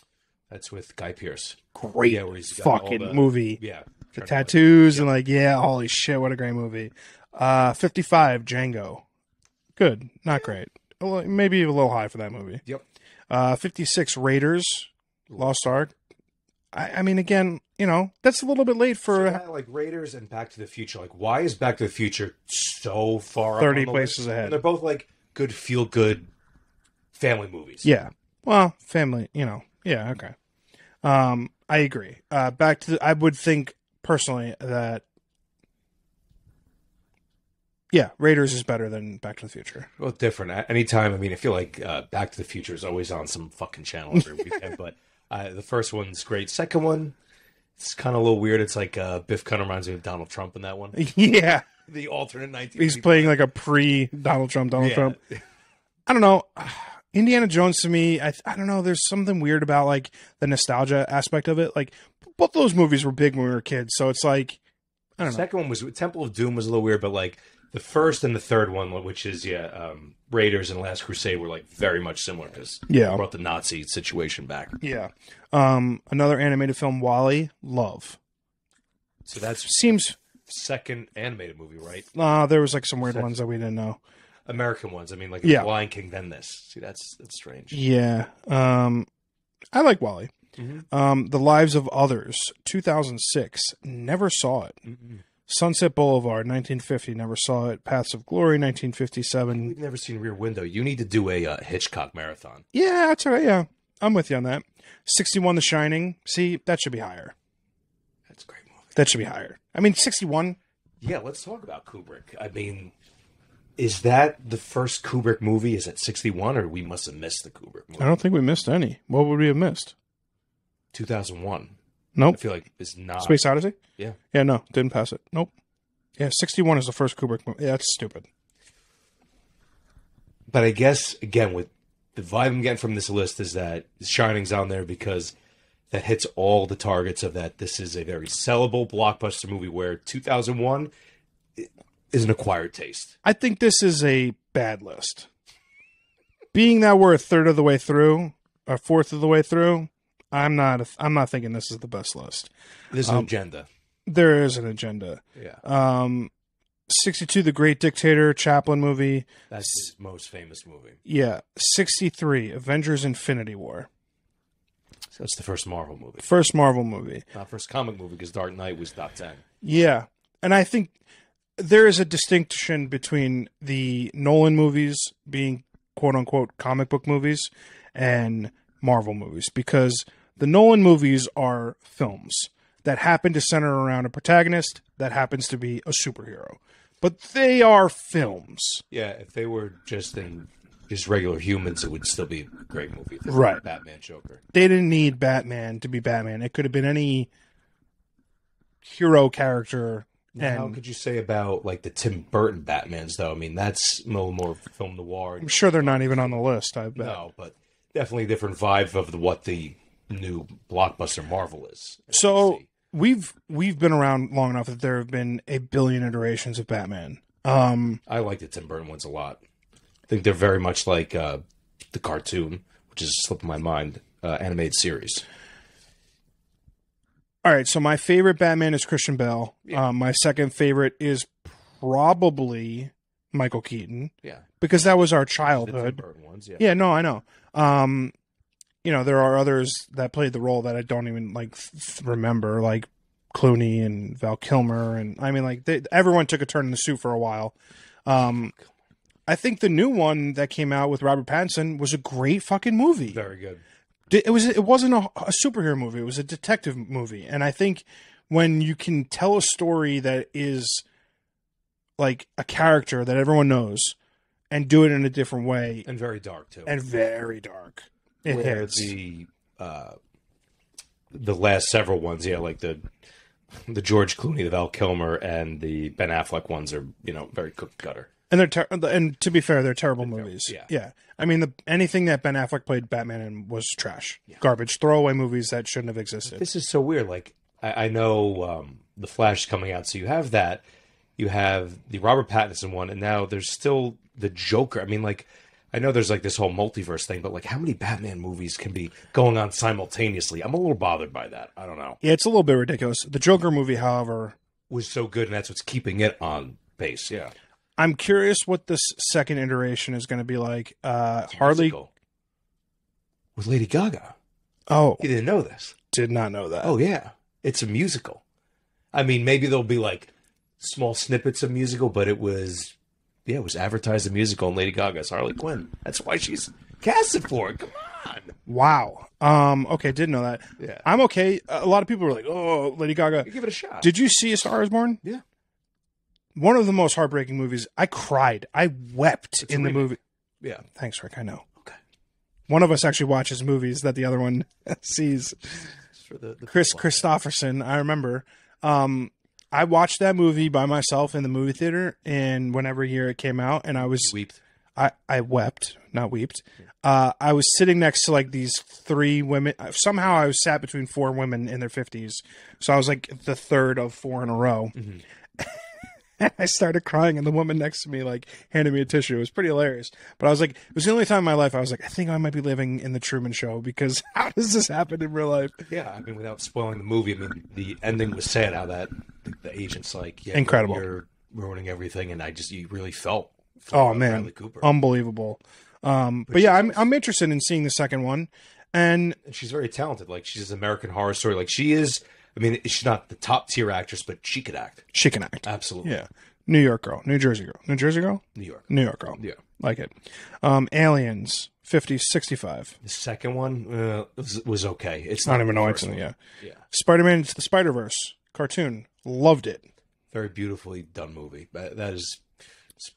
That's with Guy Pearce. Great where he's got fucking movie. Yeah. The tattoos and holy shit, what a great movie. 55, Django. Good, not great. Maybe a little high for that movie. Yep. 56, Raiders, Lost Ark. I mean, again, that's a little bit late for... like Raiders and Back to the Future. Like, why is Back to the Future so far 30 up on the places list? ahead. And they're both, like, good, feel-good family movies. Yeah. Well, family, yeah, okay. I agree. I would think, personally, that Raiders is better than Back to the Future. Well, different. Anytime, I feel like Back to the Future is always on some fucking channel every weekend, but the first one's great. Second one, it's kind of a little weird. It's like Biff kind of reminds me of Donald Trump in that one. Yeah. The alternate 19. He's playing like a pre-Donald Trump Trump. I don't know. Indiana Jones to me, I don't know. There's something weird about like the nostalgia aspect of it. Like both those movies were big when we were kids, so it's like I don't know. The second one was Temple of Doom was a little weird, but like the first and the third one, which is Raiders and Last Crusade, were like very much similar because brought the Nazi situation back. Yeah. Another animated film, Wall-E, love. So that seems second animated movie, right? There was like some weird ones that we didn't know. American ones. I mean, like Lion King, then this. See, that's strange. Yeah. I like Wall-E. Mm-hmm. The Lives of Others, 2006. Never saw it. Mm-hmm. Sunset Boulevard, 1950. Never saw it. Paths of Glory, 1957. We've never seen Rear Window. You need to do a Hitchcock marathon. Yeah, that's all right. Yeah, I'm with you on that. 61, The Shining. See, that should be higher. That's a great movie. That should be higher. I mean, 61. Yeah, let's talk about Kubrick. I mean, is that the first Kubrick movie? Is it 61, or we must have missed the Kubrick movie? I don't think we missed any. What would we have missed? 2001. Nope. I feel like it's not. Space Odyssey? Yeah. Yeah, no, didn't pass it. Nope. Yeah, 61 is the first Kubrick movie. Yeah, that's stupid. But I guess, again, with the vibe I'm getting from this list is that Shining's on there because that hits all the targets of that. This is a very sellable blockbuster movie where 2001 is an acquired taste. I think this is a bad list. Being that we're a third of the way through, or fourth of the way through, I'm not thinking this is the best list. There's an agenda. There is an agenda. Yeah. 62, The Great Dictator, Chaplin movie. That's his most famous movie. Yeah. 63, Avengers Infinity War. So it's the first Marvel movie. First Marvel movie. Not first comic movie because Dark Knight was top 10. Yeah. And I think there is a distinction between the Nolan movies being quote-unquote comic book movies and Marvel movies, because the Nolan movies are films that happen to center around a protagonist that happens to be a superhero. But they are films. Yeah, if they were just regular humans, it would still be a great movie. Right. Batman, Joker. They didn't need Batman to be Batman. It could have been any hero character. Now, how could you say about like the Tim Burton Batmans, though? I mean, that's a little more film noir. I'm sure they're not even on the list, I bet. No, but definitely a different vibe of what the new blockbuster Marvel is. So we've been around long enough that there have been a billion iterations of Batman. I like the Tim Burton ones a lot. I think they're very much like the cartoon, which is slipping my mind, animated series. All right, so my favorite Batman is Christian Bale. Yeah. My second favorite is probably Michael Keaton. Yeah, because that was our childhood. The Tim Burton ones, yeah. Yeah, no, I know. There are others that played the role that I don't even remember, like Clooney and Val Kilmer, and I mean, like everyone took a turn in the suit for a while. I think the new one that came out with Robert Pattinson was a great fucking movie. Very good. It wasn't a superhero movie. It was a detective movie, and I think when you can tell a story that is like a character that everyone knows and do it in a different way, And very dark, too. and very dark, it Where hits. The last several ones, like the George Clooney, the Val Kilmer, and the Ben Affleck ones are, very cookie cutter. And and to be fair, they're terrible movies. Yeah. I mean, anything that Ben Affleck played Batman in was trash, garbage, throwaway movies that shouldn't have existed. This is so weird. Like, I know The Flash is coming out, so you have that. You have the Robert Pattinson one, and now there's still the Joker. I mean, like, I know there's like this whole multiverse thing, but like, how many Batman movies can be going on simultaneously? I'm a little bothered by that. I don't know. Yeah, it's a little bit ridiculous. The Joker movie, however, Was so good, and that's what's keeping it on pace. Yeah. I'm curious what this second iteration is going to be like. Harley Musical. With Lady Gaga. Oh, You didn't know this? did not know that. Oh, yeah. It's a musical. I mean, maybe there'll be like small snippets of musical, but it was advertised a musical, and Lady Gaga's Harley Quinn. That's why she's casted for it. Come on. Wow. Okay, didn't know that. Yeah. I'm okay. A lot of people were like, "Oh, Lady Gaga." Give it a shot. Did you see A Star Is Born? Yeah. One of the most heartbreaking movies. I cried. I wept in the movie. Yeah. Thanks, Rick. I know. Okay. One of us actually watches movies that the other one sees. For the Chris people. Christopherson, I remember. I watched that movie by myself in the movie theater, and whenever year it came out, and I was You weeped. I wept, not weeped. I was sitting next to like these three women. Somehow I was sat between four women in their 50s. So I was like the third of four in a row. Mm-hmm. I started crying, and the woman next to me like handed me a tissue. It was pretty hilarious. But I was like, it was the only time in my life I was like, I think I might be living in the Truman Show, because how does this happen in real life? Yeah, I mean, without spoiling the movie, I mean, the ending was sad. How that the agent's like, yeah, Incredible. you're ruining everything, and you really felt. Oh for man, Bradley Cooper. unbelievable. But yeah, I'm interested in seeing the second one, and And she's very talented. Like, she's an American Horror Story. Like, she is. I mean, she's not the top tier actress, but she could act. she can act. Absolutely. Yeah, New York girl, New Jersey girl, New Jersey girl, New York. New York girl. Yeah. Like it. Aliens 5065. The second one was okay. It's I don't not even the know first what's in it. one. Yeah. Yeah. Spider-Man Into the Spider-Verse cartoon. Loved it. Very beautifully done movie. That is.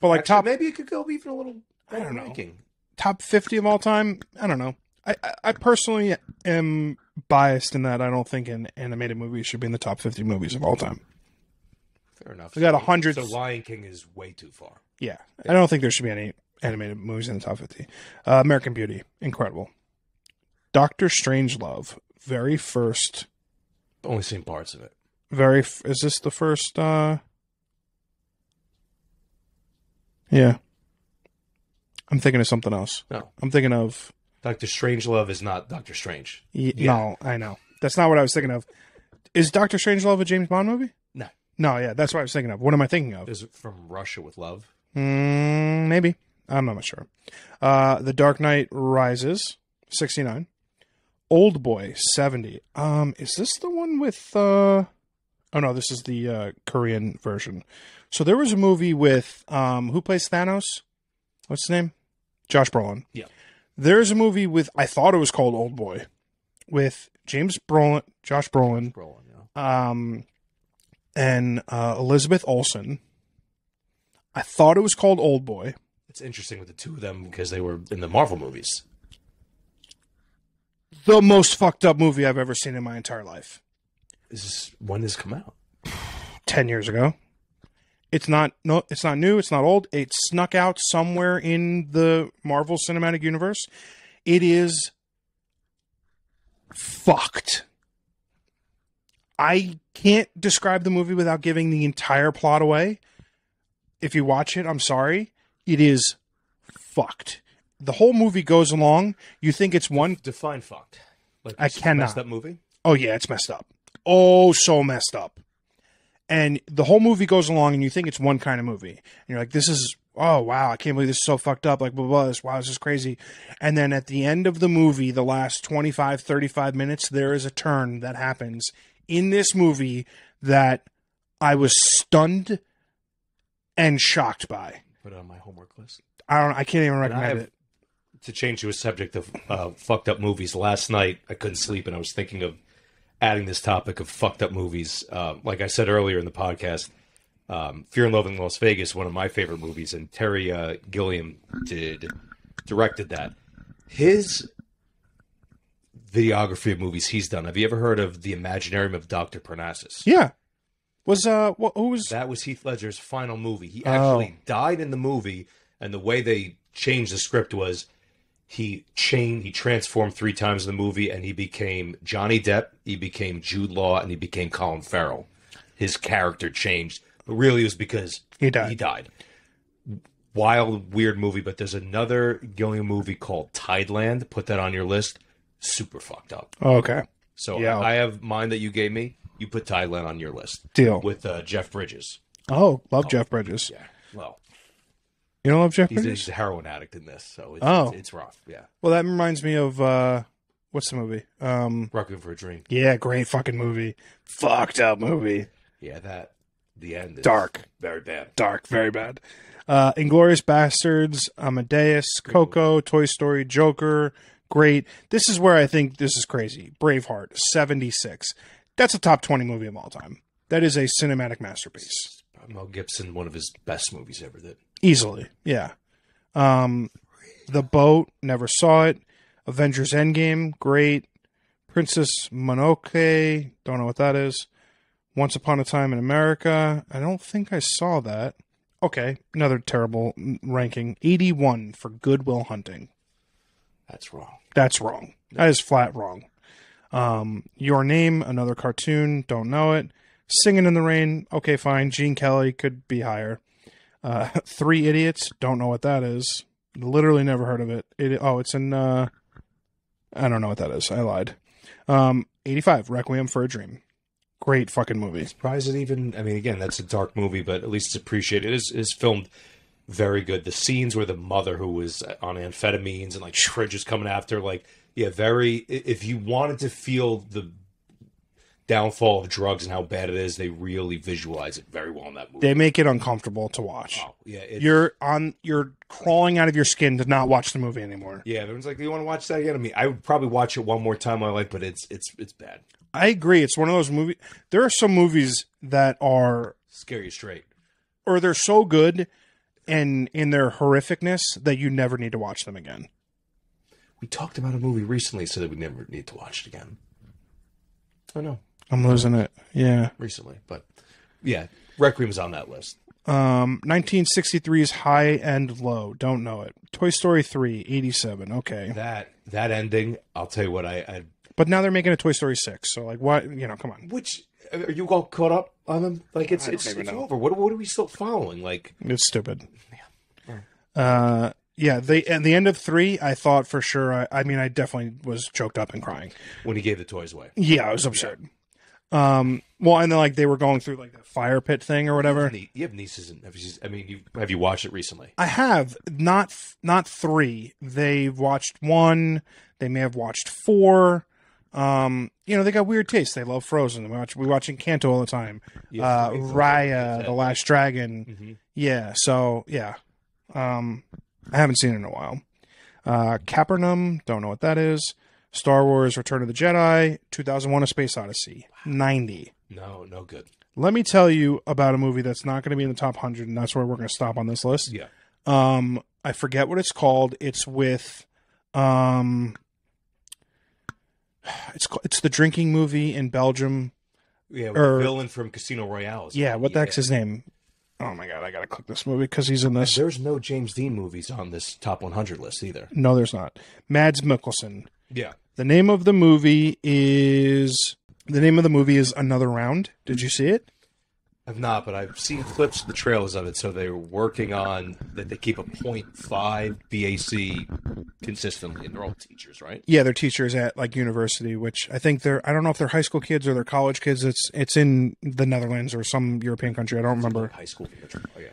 But like top Maybe it could go even a little. I don't know. ranking. top 50 of all time. I don't know. I personally am biased in that I don't think an animated movie should be in the top 50 movies of all time. Fair enough. We got 100. So Lion King is way too far. Yeah. I don't think there should be any animated movies in the top 50. American Beauty. Incredible. Doctor Strangelove. Very first. Only seen parts of it. Is this the first? Yeah. I'm thinking of something else. No. I'm thinking of. Doctor Strangelove is not Doctor Strange. No, I know. That's not what I was thinking of. Is Doctor Strangelove a James Bond movie? No. No, yeah, that's what I was thinking of. What am I thinking of? Is it from Russia with Love? Maybe. I'm not sure. The Dark Knight Rises, 69. Old Boy, 70. Is this the one with... Oh, no, this is the Korean version. So there was a movie with... who plays Thanos? What's his name? Josh Brolin. Yeah. There's a movie with... I thought it was called Old Boy. With Josh Brolin. And Elizabeth Olsen. I thought it was called Old Boy. It's interesting with the two of them because they were in the Marvel movies. The most fucked up movie I've ever seen in my entire life. When did this come out? 10 years ago. It's not new, it's not old. It snuck out somewhere in the Marvel Cinematic Universe. It is fucked. I can't describe the movie without giving the entire plot away. If you watch it, I'm sorry. It is fucked. The whole movie goes along. You think it's one. Define fucked. Like, I cannot. Messed up movie? Oh, yeah, it's messed up. Oh, so messed up. And the whole movie goes along, and you think it's one kind of movie. And you're like, this is, oh, wow, I can't believe this is so fucked up. Like, blah, blah, blah. Wow, this is crazy. And then at the end of the movie, the last 25, 35 minutes, there is a turn that happens in this movie that I was stunned and shocked by. Put it on my homework list. I can't even recommend it. To change to a subject of fucked up movies, last night I couldn't sleep and I was thinking of adding this topic of fucked up movies. Like I said earlier in the podcast, Fear and Loathing in Las Vegas, one of my favorite movies, and Terry Gilliam directed that. His videography of movies he's done. Have you ever heard of The Imaginarium of Dr. Parnassus? Yeah. Who was That was Heath Ledger's final movie. He actually died in the movie, and the way they changed the script was he transformed 3 times in the movie, and he became Johnny Depp, he became Jude Law, and he became Colin Farrell. His character changed, but really it was because he died. Wild, weird movie, but there's another Gilliam movie called Tideland. Put that on your list. Super fucked up. Oh, okay. So yeah. I have mine that you gave me. You put Tideland on your list. Deal. With Jeff Bridges. Oh, love Jeff Bridges. Yeah. Well, you don't love Jeff Bridges? He's a heroin addict in this, so it's rough. Yeah. Well, that reminds me of what's the movie? Requiem for a Dream. Yeah, great fucking movie. Fucked up movie. Yeah, the end is dark. Very bad. Dark, very bad. Inglourious Bastards, Amadeus, Coco, Toy Story, Joker. Great. This is where I think this is crazy. Braveheart, 76. That's a top 20 movie of all time. That is a cinematic masterpiece. Mel Gibson, one of his best movies ever did. Easily, yeah. The Boat, never saw it. Avengers Endgame, great. Princess Mononoke, don't know what that is. Once Upon a Time in America, I don't think I saw that. Okay, another terrible ranking. 81 for Good Will Hunting. That's wrong. That's wrong. That is flat wrong. Your Name, another cartoon, don't know it. Singing in the Rain, okay, fine. Gene Kelly could be higher. 3 Idiots, don't know what that is. Literally never heard of it. It's in, I don't know what that is. I lied. 85, Requiem for a Dream. Great fucking movie. Surprised it even, I mean, again, that's a dark movie, but at least it's appreciated. It is filmed very good. The scenes where the mother who was on amphetamines and like fridge is coming after, like, yeah, very, if you wanted to feel the downfall of drugs and how bad it is, they really visualize it very well in that movie. They make it uncomfortable to watch. Oh, yeah. You're crawling out of your skin to not watch the movie anymore. Yeah, everyone's like, do you want to watch that again? I mean, I would probably watch it one more time in my life, but it's bad. I agree. It's one of those movies. There are some movies that are scare you straight, or they're so good and in their horrificness that you never need to watch them again. We talked about a movie recently, so that we never need to watch it again. I know. I'm losing it. Yeah. Recently, but yeah, Requiem's on that list. 1963's High and Low. Don't know it. Toy Story 3, 87. Okay. That ending, I'll tell you what, I but now they're making a Toy Story 6. So like, what? Come on. Which are you all caught up on them? Like it's over. What are we still following? Like it's stupid. Yeah. Yeah. At the end of 3, I thought for sure. I mean, I definitely was choked up and crying when he gave the toys away. Yeah, it was absurd. Yeah. Well, and then like they were going through like the fire pit thing or whatever. You have nieces and nephews. I mean, have you watched it recently? I have not 3. They've watched 1. They may have watched 4. They got weird tastes. They love Frozen. We watch Encanto all the time. Raya, The Last Dragon. Mm-hmm. Yeah. So yeah. I haven't seen it in a while. Capernaum. Don't know what that is. Star Wars: Return of the Jedi. 2001: A Space Odyssey. 90. No good. Let me tell you about a movie that's not going to be in the top 100, and that's where we're going to stop on this list. Yeah. I forget what it's called. It's with, it's the drinking movie in Belgium. Yeah, the villain from Casino Royale. Yeah, what the heck's his name? Oh my god, I gotta click this movie because he's in this. There's no James Dean movies on this top 100 list either. No, there's not. Mads Mikkelsen. Yeah. The name of the movie is Another Round. Did you see it? I've not, but I've seen clips of the trailers of it. So they're working on that. They keep a 0.5 BAC consistently, and they're all teachers, right? Yeah, they're teachers at like university, which I think I don't know if they're high school kids or they're college kids. It's in the Netherlands or some European country. I don't remember. High school. Oh yeah.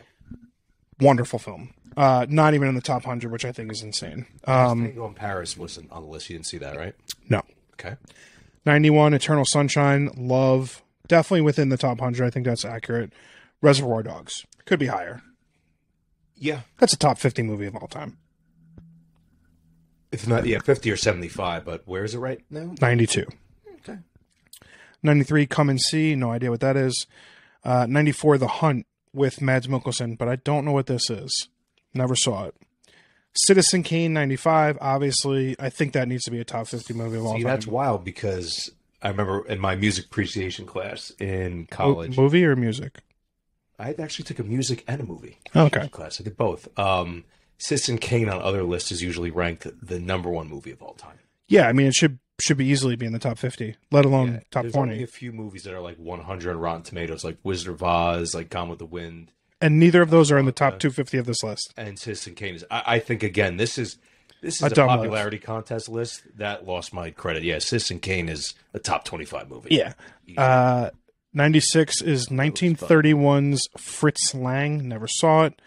Wonderful film. Not even in the top 100, which I think is insane. Tango in Paris wasn't on the list. You didn't see that, right? No. Okay. 91, Eternal Sunshine, love. Definitely within the top 100. I think that's accurate. Reservoir Dogs. Could be higher. Yeah. That's a top 50 movie of all time. It's not, 50 or 75, but where is it right now? 92. Okay. 93, Come and See. No idea what that is. 94, The Hunt with Mads Mikkelsen, but I don't know what this is. Never saw it. Citizen Kane, 95. Obviously, I think that needs to be a top 50 movie of all time. That's wild because I remember in my music appreciation class in college. Movie or music? I actually took a music and a movie Okay. class. I did both. Citizen Kane on other lists is usually ranked the number one movie of all time. Yeah, I mean, it should be easily be in the top 50, let alone top there's 20. Only a few movies that are like 100 on Rotten Tomatoes, like Wizard of Oz, like Gone with the Wind. And neither of those are in the top 250 of this list. And Citizen Kane is. I think again, this is a dumb popularity contest list that lost my credit. Yeah, Citizen Kane is a top 25 movie. Yeah. 96 is 1931's Fritz Lang. Never saw it.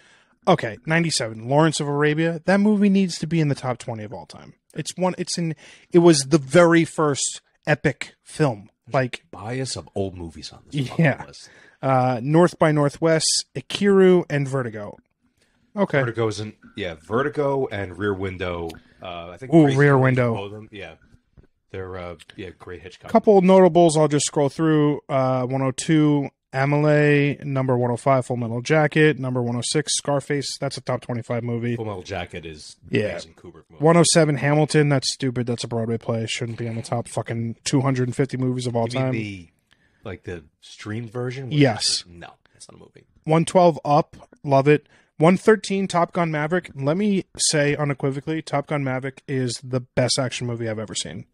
Okay, 97, Lawrence of Arabia. That movie needs to be in the top 20 of all time. It was the very first epic film. Like bias of old movies on this list. North by Northwest, Ikiru, and Vertigo. Okay. Vertigo and Rear Window. I think. Rear Window. Both of them. Yeah, they're great Hitchcock. Couple notables. I'll just scroll through. 102, Amelie. Number 105, Full Metal Jacket. Number 106, Scarface. That's a top 25 movie. Full Metal Jacket is amazing Kubrick movie. 107, Hamilton. That's stupid. That's a Broadway play. Shouldn't be on the top fucking 250 movies of all time. The streamed version? Yes. No, that's not a movie. 112, Up. Love it. 113, Top Gun Maverick. Let me say unequivocally, Top Gun Maverick is the best action movie I've ever seen.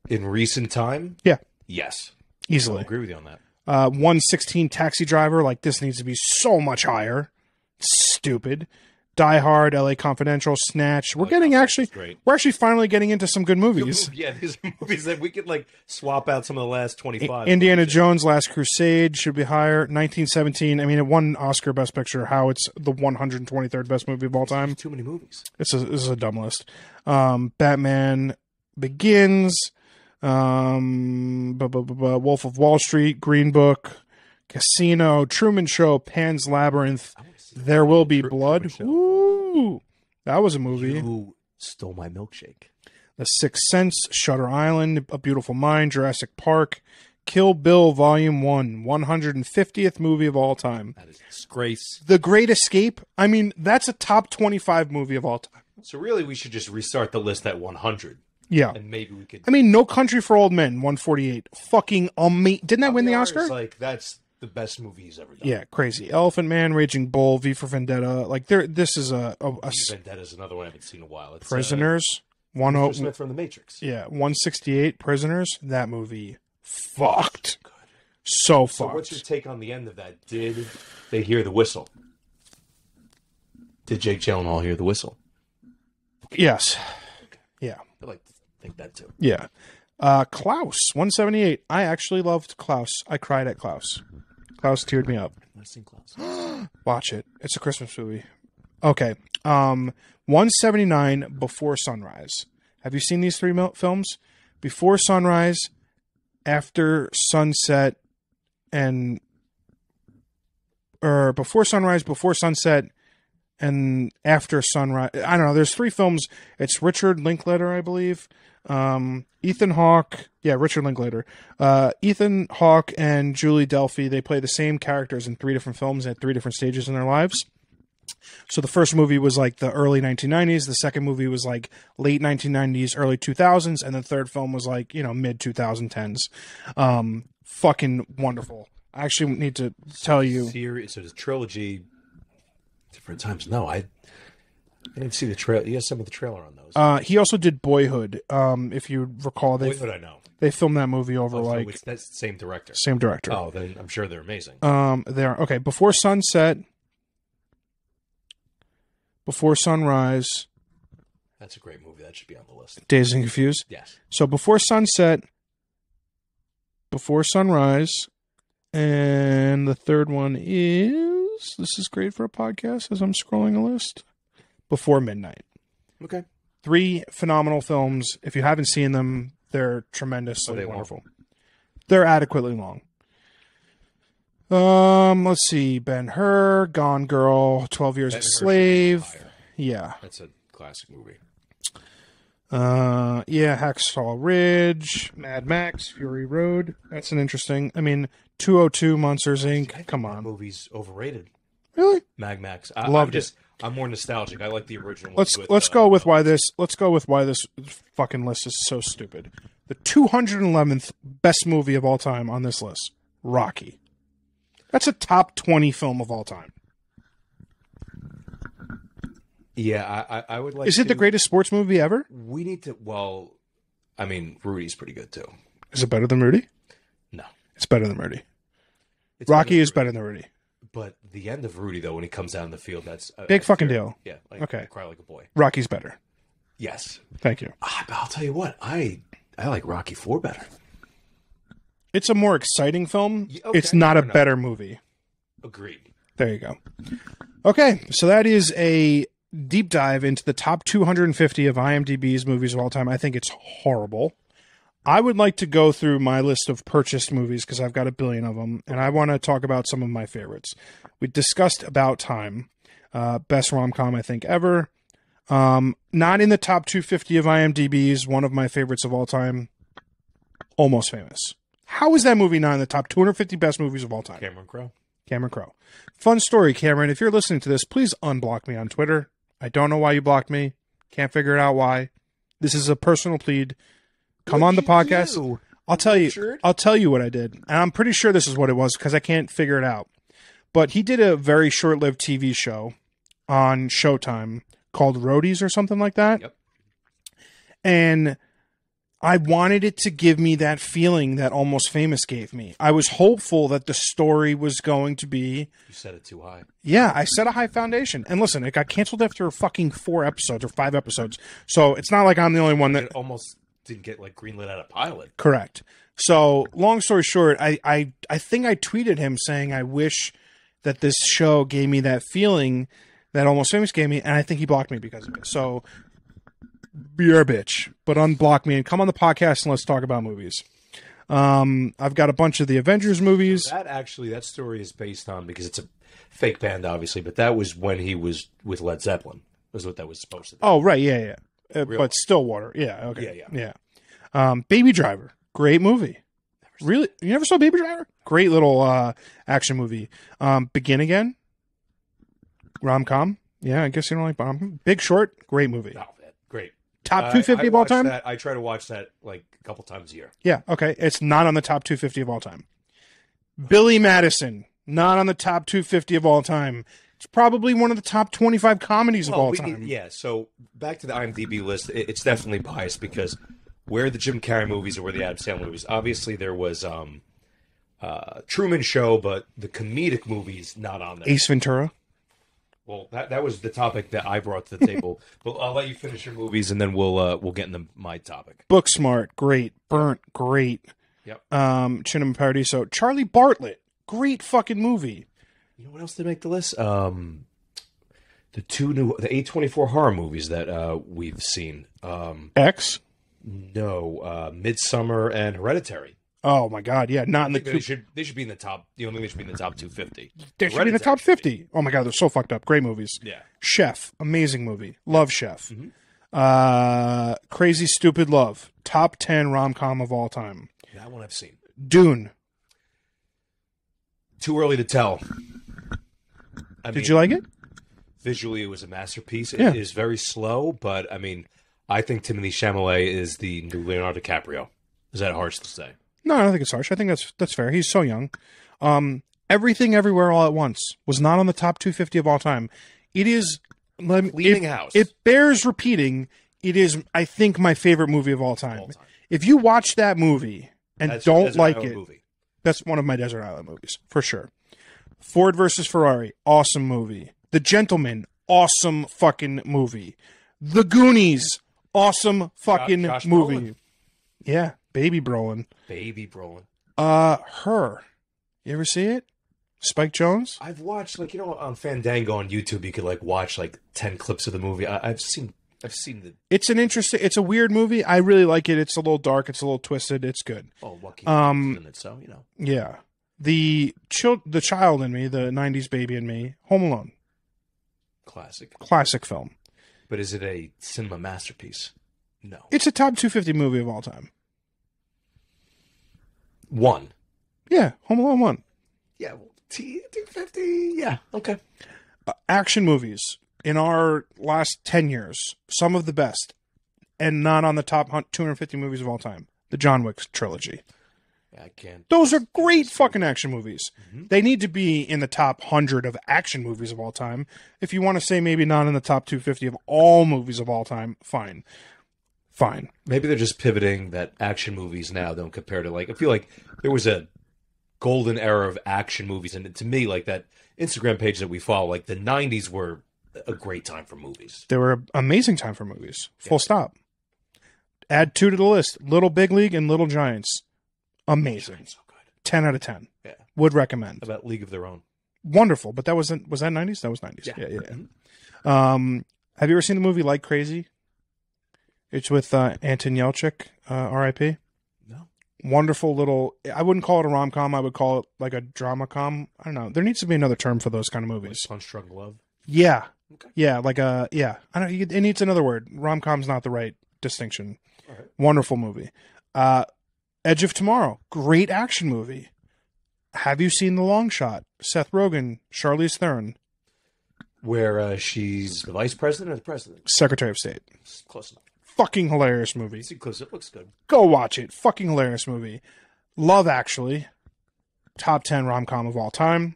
In recent time? Yeah. Yes. Easily. I agree with you on that. 116, Taxi Driver. Like, this needs to be so much higher. Stupid. Die Hard, LA Confidential, Snatch. We're actually finally getting into some good movies. Yeah, these are movies that we could swap out some of the last 25. Indiana Jones, Last Crusade should be higher. 1917. I mean, it won Oscar Best Picture. How it's the 123rd best movie of all time. Too many movies. This is a dumb list. Batman Begins. Wolf of Wall Street, Green Book, Casino, Truman Show, Pan's Labyrinth. There Will Be Blood. Ooh, that was a movie. You stole my milkshake. The Sixth Sense, Shutter Island, A Beautiful Mind, Jurassic Park, Kill Bill Volume 1, 150th movie of all time. That is a disgrace. The Great Escape. I mean, that's a top 25 movie of all time. So really, we should just restart the list at 100. Yeah. And maybe we could... I mean, No Country for Old Men, 148. Fucking amazing. Didn't that win the Oscar? That's the best movie he's ever done. Yeah, crazy. Elephant Man, Raging Bull, V for Vendetta. Like, this is a Vendetta is another one I haven't seen in a while. It's, Prisoners. Mr. Smith from The Matrix. Yeah, 168, Prisoners. That movie fucked. So fucked. So what's your take on the end of that? Did they hear the whistle? Did Jake Gyllenhaal hear the whistle? Yes. Yeah. I like to think that too. Yeah. Klaus, 178. I actually loved Klaus. I cried at Klaus. Klaus teared me up. I've seen Klaus. Watch it. It's a Christmas movie. Okay. 179, Before Sunrise. Have you seen these three films? Before Sunrise, After Sunset, Before Sunrise, Before Sunset, and After Sunrise. I don't know. There's three films. It's Richard Linklater, I believe. Ethan Hawke. Yeah, Richard Linklater. Ethan Hawke and Julie Delphi, they play the same characters in three different films at three different stages in their lives. So the first movie was like the early 1990s. The second movie was like late 1990s, early 2000s. And the third film was like, mid 2010s. Fucking wonderful. I actually need to tell you. So the trilogy, different times. No, I didn't see the trailer. You have some of the trailer on those. He also did Boyhood. If you recall, Boyhood, I know. They filmed that movie over so that's the same director. Same director. Oh, then I'm sure they're amazing. They are. Okay, Before Sunset, Before Sunrise. That's a great movie. That should be on the list. Dazed and Confused? Yes. So Before Sunset, Before Sunrise, and the third one is, this is great for a podcast as I'm scrolling a list, Before Midnight. Okay. Three phenomenal films. If you haven't seen them, they're tremendously they wonderful. They're adequately long. Let's see. Ben-Hur, Gone Girl, 12 Years a Slave. Yeah. That's a classic movie. Yeah, Hacksaw Ridge, Mad Max, Fury Road. That's an interesting. I mean, 202, Monsters Inc. Come on. That movie's overrated. Really? Mad Max. Loved it. I'm more nostalgic. I like the original. Let's go with why this fucking list is so stupid. The 211th best movie of all time on this list, Rocky. That's a top 20 film of all time. Yeah, I would like. Is it the greatest sports movie ever? We need to. Well, I mean, Rudy's pretty good too. Is it better than Rudy? No, it's better than Rudy. Rocky is better than Rudy. But the end of Rudy, though, when he comes down the field, that's big fucking deal. Yeah. Okay. I cry like a boy. Rocky's better. Yes. Thank you. But I'll tell you what, I like Rocky 4 better. It's a more exciting film. Okay, it's not a better movie. Agreed. There you go. Okay, so that is a deep dive into the top 250 of IMDb's movies of all time. I think it's horrible. I would like to go through my list of purchased movies because I've got a billion of them, and I want to talk about some of my favorites. We discussed About Time, best rom-com I think ever. Not in the top 250 of IMDb's, one of my favorites of all time, Almost Famous. How is that movie not in the top 250 best movies of all time? Cameron Crowe. Fun story, Cameron. If you're listening to this, please unblock me on Twitter. I don't know why you blocked me. Can't figure it out why. This is a personal plead. Come on the podcast. Do? I'll tell you. I'll tell you what I did, and I'm pretty sure this is what it was because I can't figure it out. But he did a very short-lived TV show on Showtime called Roadies or something like that. Yep. And I wanted it to give me that feeling that Almost Famous gave me. I was hopeful that the story was going to be... You set it too high. Yeah, I set a high foundation. And listen, it got canceled after fucking 4 episodes or 5 episodes. So it's not like I'm the only one that... It almost didn't get like greenlit out of pilot. Correct. So long story short, I think I tweeted him saying I wish that this show gave me that feeling that Almost Famous gave me, and I think he blocked me because of it. So... You're a bitch, but unblock me and come on the podcast and let's talk about movies. I've got a bunch of the Avengers movies. That story is based on, because it's a fake band, obviously, but that was when he was with Led Zeppelin. Was what that was supposed to be. Oh, right, yeah. But Stillwater, yeah, okay, yeah. Baby Driver, great movie. Really, you never saw Baby Driver? Great little action movie. Begin Again, rom-com. Yeah, I guess you don't like rom-com. Big Short, great movie. Oh, great. Top 250 of all time? I try to watch that like a couple times a year. Yeah, okay. It's not on the top 250 of all time. Billy Madison, not on the top 250 of all time. It's probably one of the top 25 comedies of all time. So back to the IMDb list, it's definitely biased because where are the Jim Carrey movies or where the Adam Sandler movies? Obviously, there was Truman Show, but the comedic movies not on there. Ace Ventura. Well, that was the topic that I brought to the table. But I'll let you finish your movies, and then we'll get into my topic. Booksmart, great. Burnt, great. Yep. Cinema Paradiso. Charlie Bartlett, great fucking movie. You know what else did make the list? The A24 horror movies that we've seen. X? No, Midsummer and Hereditary. Oh my God! Yeah, not in the. They should be in the top. You know, they should be in the top 250. They should be in the top 50. Oh my God, they're so fucked up. Great movies. Yeah. Chef, amazing movie. Love Chef. Crazy Stupid Love, top 10 rom-com of all time. That one I've seen. Dune. Too early to tell. Did you like it? Visually, it was a masterpiece. It is very slow, but I mean, I think Timothée Chalamet is the new Leonardo DiCaprio. Is that harsh to say? No, I don't think it's harsh. I think that's fair. He's so young. Everything Everywhere All at Once was not on the top 250 of all time. It is Cleaning House. It bears repeating. It is, I think, my favorite movie of all time. If you watch that movie and don't like it, that's one of my Desert Island movies for sure. Ford versus Ferrari, awesome movie. The Gentleman, awesome fucking movie. The Goonies, awesome fucking Josh movie. Brolin. Yeah. Baby Brolin. Her. You ever see it? Spike Jonze? I've watched, on Fandango on YouTube, you could, watch, 10 clips of the movie. I've seen I've seen the. It's a weird movie. I really like it. It's a little dark. It's a little twisted. It's good. Oh, Joaquin in it, so you know. Yeah, the child in me, the '90s baby in me, Home Alone, classic film. But is it a cinema masterpiece? No. It's a top 250 movie of all time. One. Yeah, Home Alone 1. Yeah, well, 250. Yeah, okay. Action movies in our last 10 years, some of the best, and not on the top 250 movies of all time. The John Wick trilogy. I can't. Those are great fucking action movies. Mm-hmm. They need to be in the top 100 of action movies of all time. If you want to say maybe not in the top 250 of all movies of all time, fine. Maybe they're just pivoting that action movies now don't compare to, like, I feel like there was a golden era of action movies, and to me, like, that Instagram page that we follow, like, the 90s were a great time for movies. They were an amazing time for movies. Full stop. Add 2 to the list. Little Big League and Little Giants. Amazing. So good. 10 out of 10. Yeah. Would recommend. About League of Their Own. Wonderful. But that was that 90s? That was 90s. Yeah. Mm-hmm. Have you ever seen the movie Like Crazy? It's with Anton Yelchin, R.I.P. No. Wonderful little, I wouldn't call it a rom-com. I would call it like a drama-com. I don't know. There needs to be another term for those kind of movies. Like Punch Drunk Love? Yeah. Okay. Yeah, like a, yeah. I don't. It needs another word. Rom-com's not the right distinction. All right. Wonderful movie. Edge of Tomorrow, great action movie. Have you seen The Long Shot? Seth Rogen, Charlize Theron. Where she's the vice president or the president? Secretary of State. Close enough. Fucking hilarious movie. See, close. It looks good. Go watch it. Fucking hilarious movie. Love Actually, top 10 rom-com of all time.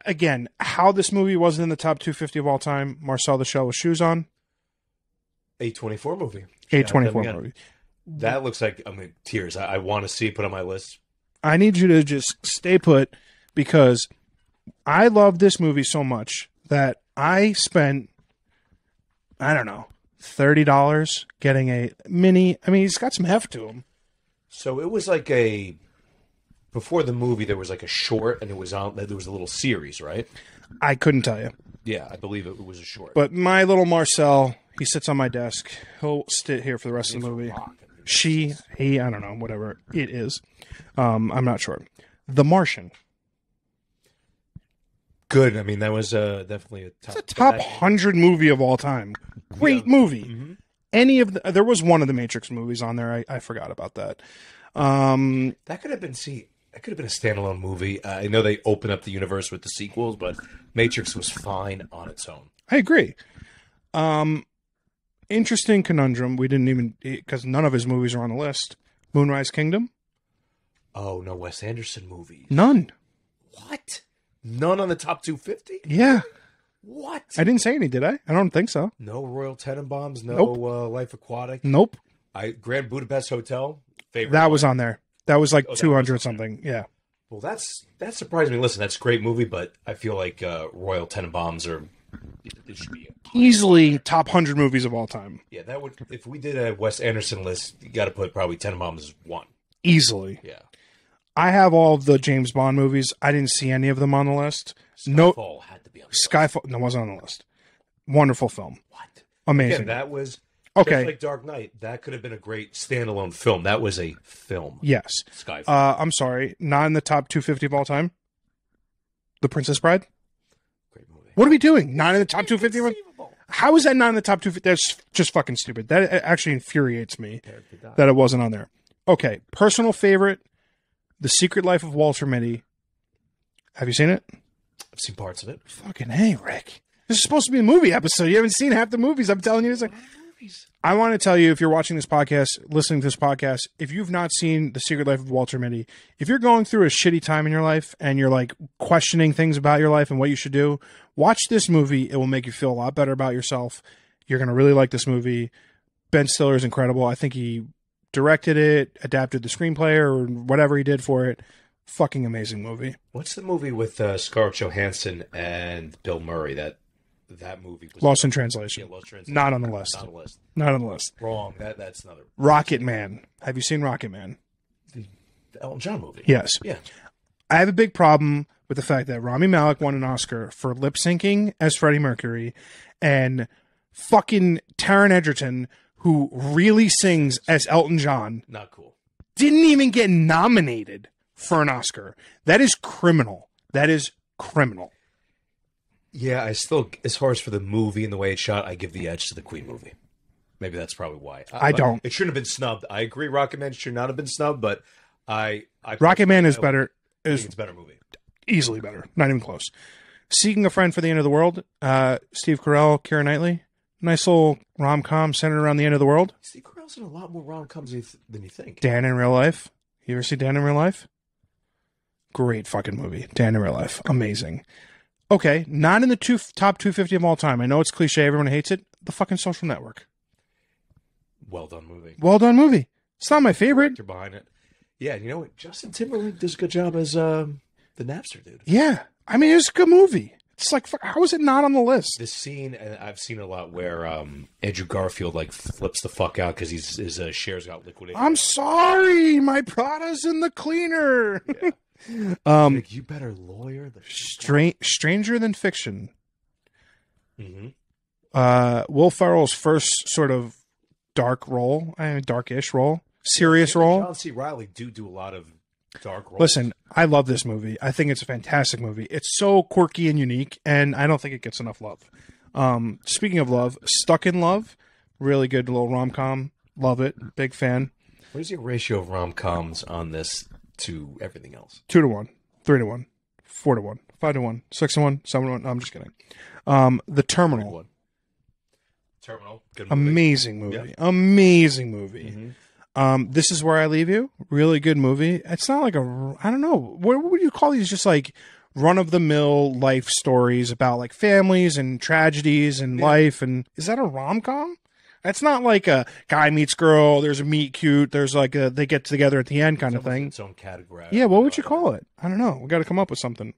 Again, how this movie wasn't in the top 250 of all time, Marcel the Shell with Shoes On. A24 movie. A24 movie. That looks like, tears. I want to see it put on my list. I need you to just stay put because I love this movie so much that I spent, I don't know, $30 getting a mini. I mean, he's got some heft to him. So it was like before the movie, there was like a short, and there was a little series, right? I couldn't tell you. Yeah, I believe it was a short. But my little Marcel, he sits on my desk. He'll sit here for the rest of the movie. He, I don't know, whatever it is. I'm not sure. The Martian. Good. I mean, that was definitely a top. It's a top 100 movie of all time. Great movie. Mm-hmm. There was one of the Matrix movies on there. I forgot about that. That could have been That could have been a standalone movie. I know they open up the universe with the sequels, but Matrix was fine on its own. I agree. Interesting conundrum. We didn't even, because none of his movies are on the list. Moonrise Kingdom? Oh, no Wes Anderson movies. None. What? None on the top 250? Yeah. What? I didn't say any, did I? I don't think so. No Royal Tenenbaums? No Nope. Life Aquatic? Nope. Grand Budapest Hotel? Favorite that one. was on there. That was like 200 was something. Yeah. Well, that surprised me. Listen, that's a great movie, but I feel like Royal Tenenbaums it should be easily top 100 movies of all time. Yeah, that would. If we did a Wes Anderson list, you got to put probably Tenenbaums as one. Easily. Yeah. I have all of the James Bond movies. I didn't see any of them on the list. Skyfall had to be on the list. Skyfall, no, wasn't on the list. Wonderful film. What? Amazing. Again, that was okay. Just like Dark Knight. That could have been a great standalone film. That was a film. Yes. Skyfall. I'm sorry, not in the top 250 of all time. The Princess Bride. Great movie. What are we doing? Not in the top 250? How is that not in the top 250? That's just fucking stupid. That actually infuriates me that it wasn't on there. Okay, personal favorite, The Secret Life of Walter Mitty. Have you seen it? I've seen parts of it. Fucking hey, Rick. This is supposed to be a movie episode. You haven't seen half the movies. I'm telling you. It's like, I want to tell you, if you're watching this podcast, listening to this podcast, if you've not seen The Secret Life of Walter Mitty, if you're going through a shitty time in your life and you're like questioning things about your life and what you should do, watch this movie. It will make you feel a lot better about yourself. You're going to really like this movie. Ben Stiller is incredible. I think he directed it, adapted the screenplay or whatever he did for it. Fucking amazing movie. What's the movie with Scarlett Johansson and Bill Murray? That movie was Lost in Translation. Yeah, Lost in Translation. Not on the list. Not on the list. Not on the list. Wrong. That's another. Rocket Man. Have you seen Rocket Man? The Elton John movie. Yes. Yeah. I have a big problem with the fact that Rami Malek won an Oscar for lip syncing as Freddie Mercury, and fucking Taron Egerton, who really sings as Elton John, Not cool. didn't even get nominated for an Oscar. That is criminal. That is criminal. Yeah, I still, as far as for the movie and the way it's shot, I give the edge to the Queen movie. Maybe that's probably why. I don't. It shouldn't have been snubbed. I agree, Rocket Man should not have been snubbed, but Rocket Man is better. I think it's a better movie. Easily better. Not even close. Seeking a Friend for the End of the World. Steve Carell, Keira Knightley. Nice little rom-com centered around the end of the world. Steve Carell's in a lot more rom-coms than you think. Dan in Real Life. You ever see Dan in Real Life? Great fucking movie. Dan in Real Life. Amazing. Okay, not in the top 250 of all time. I know it's cliche. Everyone hates it. The fucking Social Network. Well done movie. Well done movie. It's not my favorite. Director behind it. Yeah, you know what? Justin Timberlake does a good job as the Napster dude. Yeah. I mean, it's a good movie. It's like, how is it not on the list? This scene, and I've seen a lot where Andrew Garfield like flips the fuck out because his shares got liquidated. I'm sorry, my Prada's in the cleaner. Yeah. Like, you better lawyer the Stranger Than Fiction. Mm-hmm. Will Ferrell's first sort of darkish role, serious role. John C. Reilly do a lot of dark roles. Listen, I love this movie. I think it's a fantastic movie. It's so quirky and unique, and I don't think it gets enough love. Speaking of love, Stuck in Love, really good little rom-com. Love it. Big fan. What is your ratio of rom-coms on this to everything else? 2-1, 3-1, 4-1, 5-1, 6-1, 7-1. No, I'm just kidding. The Terminal. Terminal. Good movie. Amazing movie. Yeah. Amazing movie. Mm-hmm. This Is Where I Leave You. Really good movie. It's not like I don't know. What would you call these? Just like run-of-the-mill life stories about like families and tragedies and life. And is that a rom-com? It's not like a guy meets girl, there's a meet cute, there's like a they get together at the end kind of thing. Its own category. Yeah, what would you call it? I don't know. We got to come up with something.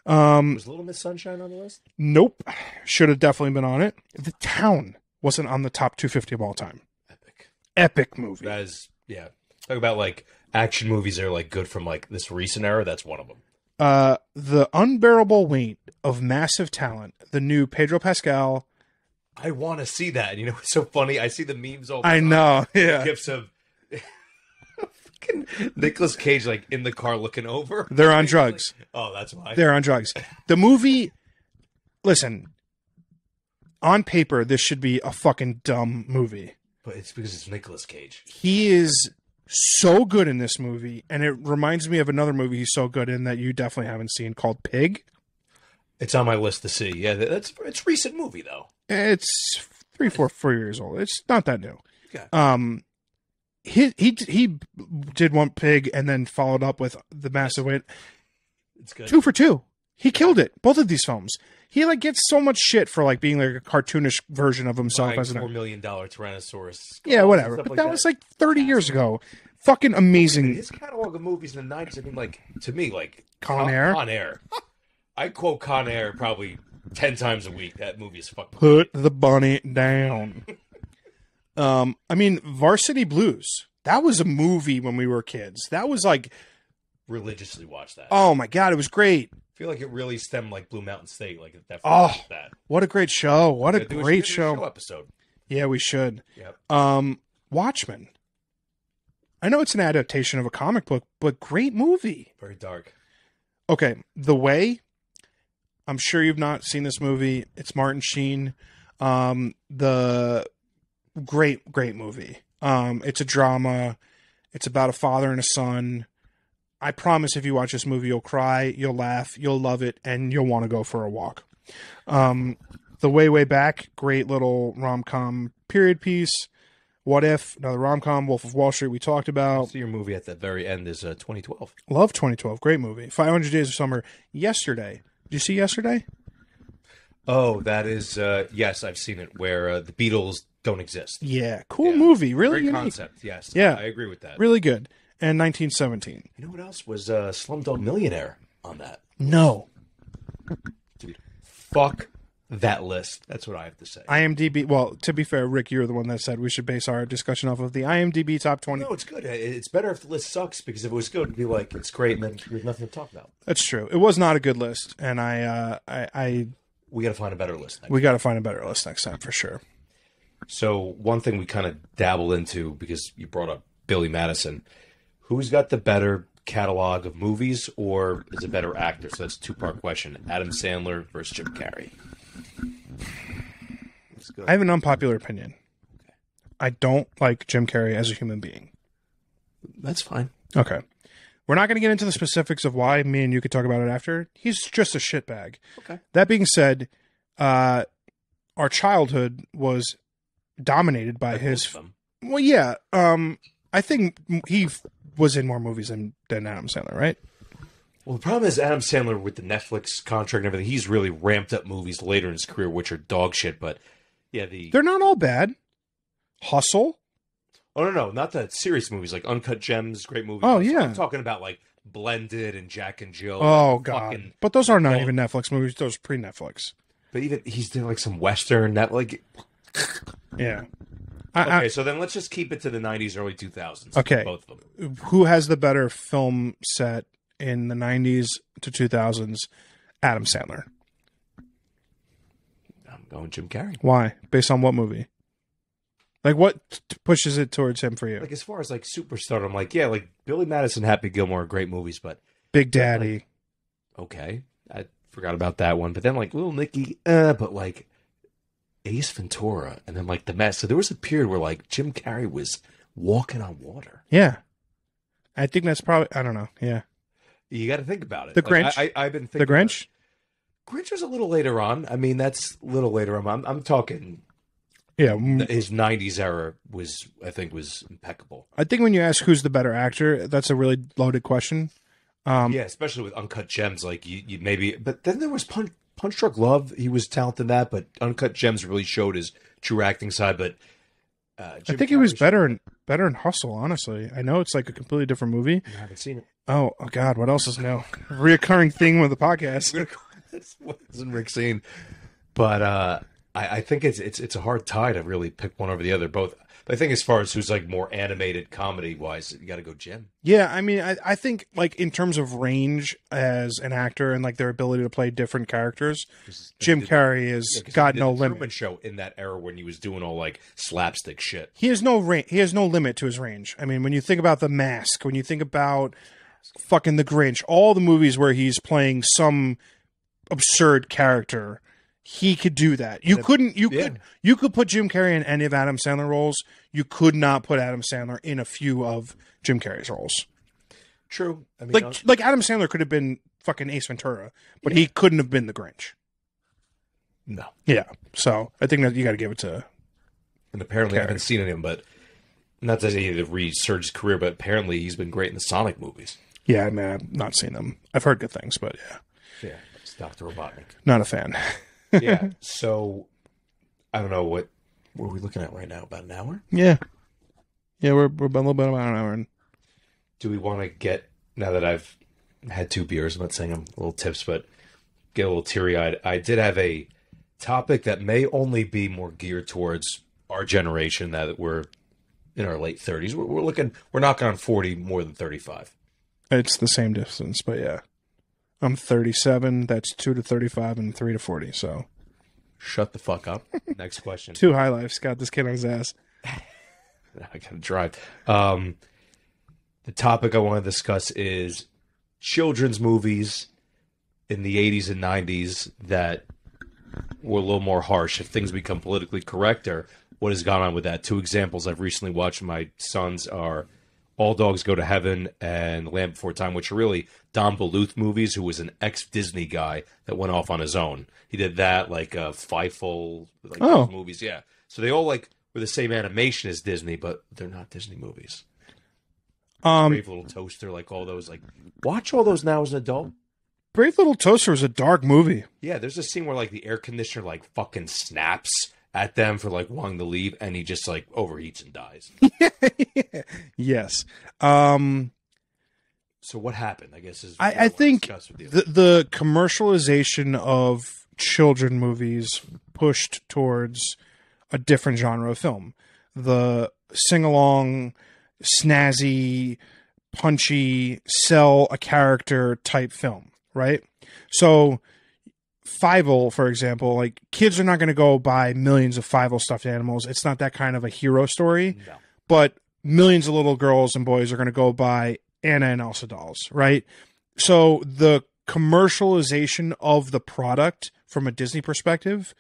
Was Little Miss Sunshine on the list? Nope. Should have definitely been on it. The Town wasn't on the top 250 of all time. Epic movie. That is, yeah. Talk about like action movies that are like good from like this recent era. That's one of them. The Unbearable Weight of Massive Talent. The new Pedro Pascal. I want to see that. You know, it's so funny. I see the memes all the I time. know. Yeah. Gifs of Nicolas Cage like in the car looking over. They're on drugs. Oh, that's why. They're on drugs. The movie, listen, on paper, this should be a fucking dumb movie. But it's because it's Nicolas Cage. He is so good in this movie, and it reminds me of another movie he's so good in that you definitely haven't seen called Pig. It's on my list to see. Yeah, it's a recent movie though. It's 4 years old. It's not that new. Okay. He did one Pig and then followed up with The Massive Weight. It's good. 2 for 2. He killed it. Both of these films. He like gets so much shit for like being like a cartoonish version of himself Buying as an $4 million Tyrannosaurus. Yeah, whatever. Stuff But like that was like 30 years ago. Fucking amazing. His catalog of movies in the 90s, I mean, like, to me, like... Con Air? Con Air. I quote Con Air probably 10 times a week. That movie is fucking... Put the bunny down. I mean, Varsity Blues. That was a movie when we were kids. That was like... Religiously watch that. Oh my God, it was great. I feel like it really stemmed like Blue Mountain State. Like, it definitely was that. What a great show. What a Do a great show episode. Yeah, we should. Yep. Watchmen. I know it's an adaptation of a comic book, but great movie. Very dark. Okay, The Way. I'm sure you've not seen this movie. It's Martin Sheen. The great movie. It's a drama. It's about a father and a son. I promise if you watch this movie, you'll cry, you'll laugh, you'll love it, and you'll want to go for a walk. The Way Back, great little rom-com period piece. What If, another rom-com. Wolf of Wall Street, we talked about. So your movie at the very end is 2012. Love 2012, great movie. 500 Days of Summer, Yesterday. Did you see Yesterday? Oh, that is, yes, I've seen it, where the Beatles don't exist. Yeah, cool movie, really Great unique. concept, yes. Yeah. I agree with that. Really good. And 1917. You know what else was Slumdog Millionaire on that? No. Dude, fuck that list. That's what I have to say. IMDb, well, to be fair, Rick, you're the one that said we should base our discussion off of the IMDb top 20. No, it's good. It's better if the list sucks, because if it was good, it'd be like, it's great, and then there's nothing to talk about. That's true. It was not a good list, and We got to find a better list next we got to find a better list next time for sure. So one thing we kind of dabble into, because you brought up Billy Madison, who's got the better catalog of movies, or is a better actor? So that's a two-part question. Adam Sandler versus Jim Carrey. That's good. I have an unpopular opinion. Okay. I don't like Jim Carrey as a human being. That's fine. Okay. We're not going to get into the specifics of why. Me and you could talk about it after. He's just a shitbag. Okay. That being said, our childhood was dominated by his. Well, yeah. I think he was in more movies than Adam Sandler, right? Well, the problem is Adam Sandler with the Netflix contract and everything. He's really ramped up movies later in his career, which are dog shit. But yeah, they're not all bad. Hustle. Oh no, not the serious movies like Uncut Gems, great movie. Oh yeah, I'm talking about like Blended and Jack and Jill. Oh god, but those are not even Netflix movies; those pre-Netflix. But even he's doing like some Western that like. Yeah. Okay, so then let's just keep it to the 90s, early 2000s. Okay, both of them. Who has the better film set in the 90s to 2000s? Adam Sandler. I'm going Jim Carrey. Why? Based on what movie? Like, what pushes it towards him for you? Like, as far as, like, superstar, I'm like, yeah, like, Billy Madison, Happy Gilmore are great movies, but... Big Daddy. Like, okay. I forgot about that one. But then, like, Little Nicky, but, like, Ace Ventura, and then, like, The Mess. So there was a period where, like, Jim Carrey was walking on water. Yeah. I think that's probably... I don't know. Yeah. You got to think about it. The Grinch? I've been thinking... The Grinch? Grinch was a little later on. I mean, that's a little later on. I'm talking... Yeah, his 90s era was impeccable. I think when you ask who's the better actor, that's a really loaded question. Yeah, especially with Uncut Gems, like you maybe. But then there was Punch Drunk Love. He was talented in that, but Uncut Gems really showed his true acting side. But I think he was better in Hustle. Honestly, I know it's like a completely different movie. I haven't seen it. Oh God, what else is new? Reoccurring thing with the podcast. What isn't Rick seen? But I think it's a hard tie to really pick one over the other. Both, but I think as far as who's like more animated comedy wise, you got to go Jim. Yeah, I mean, I think like in terms of range as an actor and like their ability to play different characters, Jim Carrey has got no limit. Truman Show in that era when he was doing all like slapstick shit. He has no limit to his range. I mean, when you think about The Mask, when you think about fucking The Grinch, all the movies where he's playing some absurd character. He could do that. You could put Jim Carrey in any of Adam Sandler roles. You could not put Adam Sandler in a few of Jim Carrey's roles. True. I mean, like Adam Sandler could have been fucking Ace Ventura, but he couldn't have been the Grinch. No. Yeah. So I think that you got to give it to. And apparently, Carrey. I haven't seen him, but not that he had to resurge his career, but apparently he's been great in the Sonic movies. Yeah, I mean, I've not seen them. I've heard good things, but yeah. Yeah, it's Dr. Robotnik. Not a fan. Yeah, so I don't know what are we looking at right now? About an hour? Yeah, we're a little bit about an hour in. Do we want to get, now that I've had 2 beers, I'm not saying I'm a little tips, but get a little teary-eyed. I did have a topic that may only be more geared towards our generation, now that we're in our late 30s. We're knocking on 40 more than 35. It's the same distance, but yeah. I'm 37. That's 2 to 35 and 3 to 40. So, shut the fuck up. Next question. 2 high lives. Got this kid on his ass. I gotta drive. The topic I want to discuss is children's movies in the 80s and 90s that were a little more harsh. If things become politically correct, or what has gone on with that. 2 examples I've recently watched with my sons are All Dogs Go to Heaven and Land Before Time, which are really Don Bluth movies, who was an ex-Disney guy that went off on his own. He did that, like Fievel, like those movies, yeah. So they all like were the same animation as Disney, but they're not Disney movies. Brave Little Toaster, like all those, like watch all those now as an adult. Brave Little Toaster was a dark movie. Yeah, there's a scene where like the air conditioner like fucking snaps at them for like wanting to leave, and he just like overheats and dies. Yes. So what happened? I guess is I think the commercialization of children movies pushed towards a different genre of film. The sing-along, snazzy, punchy, sell a character type film, right? So Fievel, for example, like kids are not going to go buy millions of Fievel stuffed animals. It's not that kind of a hero story. No. But millions of little girls and boys are going to go buy Anna and Elsa dolls, right? So the commercialization of the product from a Disney perspective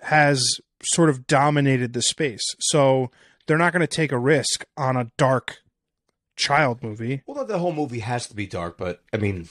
has sort of dominated the space. So they're not going to take a risk on a dark child movie. Well, the whole movie has to be dark, but I mean,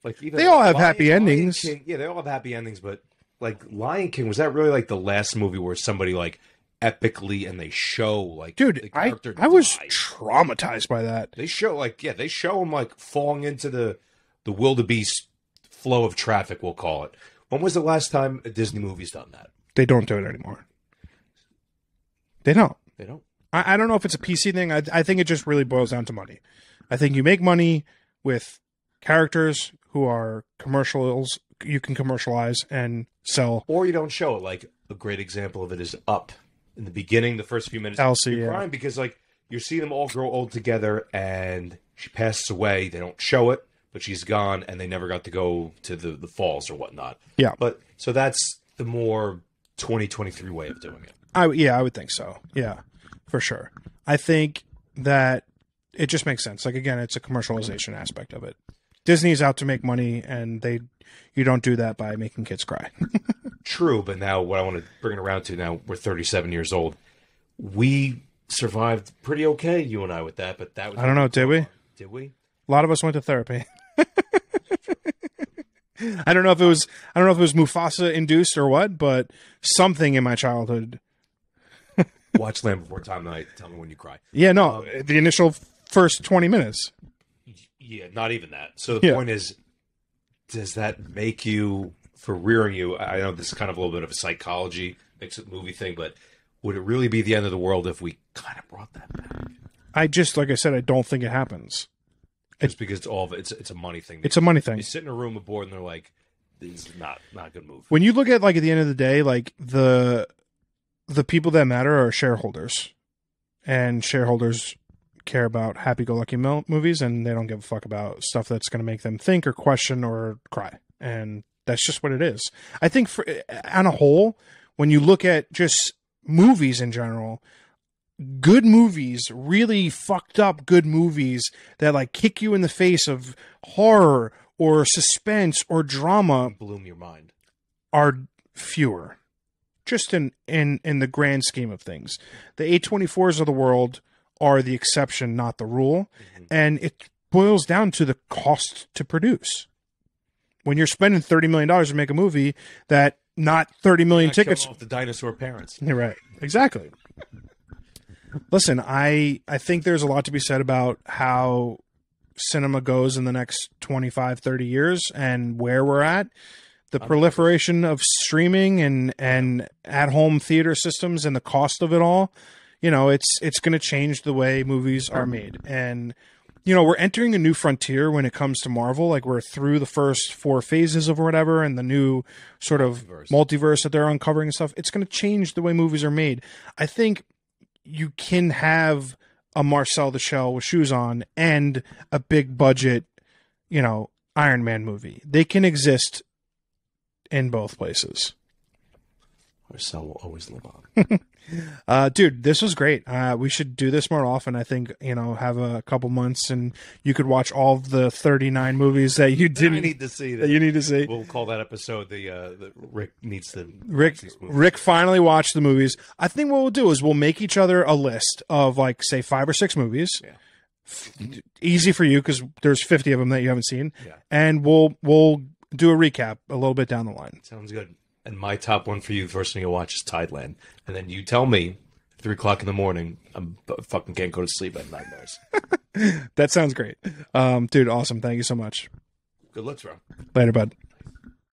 like even they all have happy endings. King, yeah, they all have happy endings, but like Lion King, was that really like the last movie where somebody like epically and they show like dude, I was traumatized by that. They show like they show him like falling into the wildebeest flow of traffic, we'll call it. When was the last time a Disney movie's done that? They don't do it anymore. They don't. They don't. I don't know if it's a PC thing. I think it just really boils down to money. I think you make money with characters who are commercials you can commercialize and sell. Or you don't show it. Like a great example of it is Up. In the beginning, the first few minutes, Elsie, you're crying because like you're seeing them all grow old together, and she passes away. They don't show it, but she's gone, and they never got to go to the falls or whatnot. Yeah. But so that's the more 2023 way of doing it. I would think so. Yeah, for sure. I think that it just makes sense. Like again, it's a commercialization aspect of it. Disney's out to make money, and you don't do that by making kids cry. True, but now what I want to bring it around to now, we're 37 years old. We survived pretty okay, you and I, with that. But that was I don't know, did we? Did we? A lot of us went to therapy. I don't know if it was Mufasa induced or what, but something in my childhood. Watch Land Before Time tonight. Tell me when you cry. Yeah, no, the initial first 20 minutes. Yeah, not even that. So the point is, does that make you, for rearing you, I know this is kind of a little bit of a psychology mixed with movie thing, but would it really be the end of the world if we kind of brought that back? Like I said, I don't think it happens. Just because it's a money thing. It's a money thing. You sit in a room with board and they're like, this is not a good move. When you look at like at the end of the day, like the people that matter are shareholders, and shareholders care about happy-go-lucky movies, and they don't give a fuck about stuff that's going to make them think or question or cry. And that's just what it is. I think on a whole, when you look at just movies in general, good movies, really fucked up good movies that like kick you in the face of horror or suspense or drama, bloom your mind, are fewer. Just in the grand scheme of things, the A24s of the world are the exception, not the rule. Mm-hmm. And it boils down to the cost to produce. When you're spending $30 million to make a movie that not 30 million tickets. Off the dinosaur parents. You're right. Exactly. Listen, I think there's a lot to be said about how cinema goes in the next 25, 30 years and where we're at. The proliferation of streaming and at-home theater systems and the cost of it all, it's going to change the way movies are made. And, we're entering a new frontier when it comes to Marvel. Like, we're through the first 4 phases of whatever and the new sort of multiverse that they're uncovering and stuff. It's going to change the way movies are made. I think you can have a Marcel the Shell with shoes on and a big budget, Iron Man movie. They can exist in both places. Marcel will always live on. Dude, this was great. We should do this more often. I think, have a couple months and you could watch all of the 39 movies that you didn't need to see. That you need to see. We'll call that episode the Rick needs to Rick finally watched the movies. I think what we'll do is we'll make each other a list of like, say, 5 or 6 movies. Yeah. Easy for you because there's 50 of them that you haven't seen. Yeah. And we'll do a recap a little bit down the line. Sounds good. And my top one for you, the first thing you'll watch is Tideland. And then you tell me, 3 o'clock in the morning, I fucking can't go to sleep at nightmares. That sounds great. Dude, awesome. Thank you so much. Good looks, bro. Later, bud.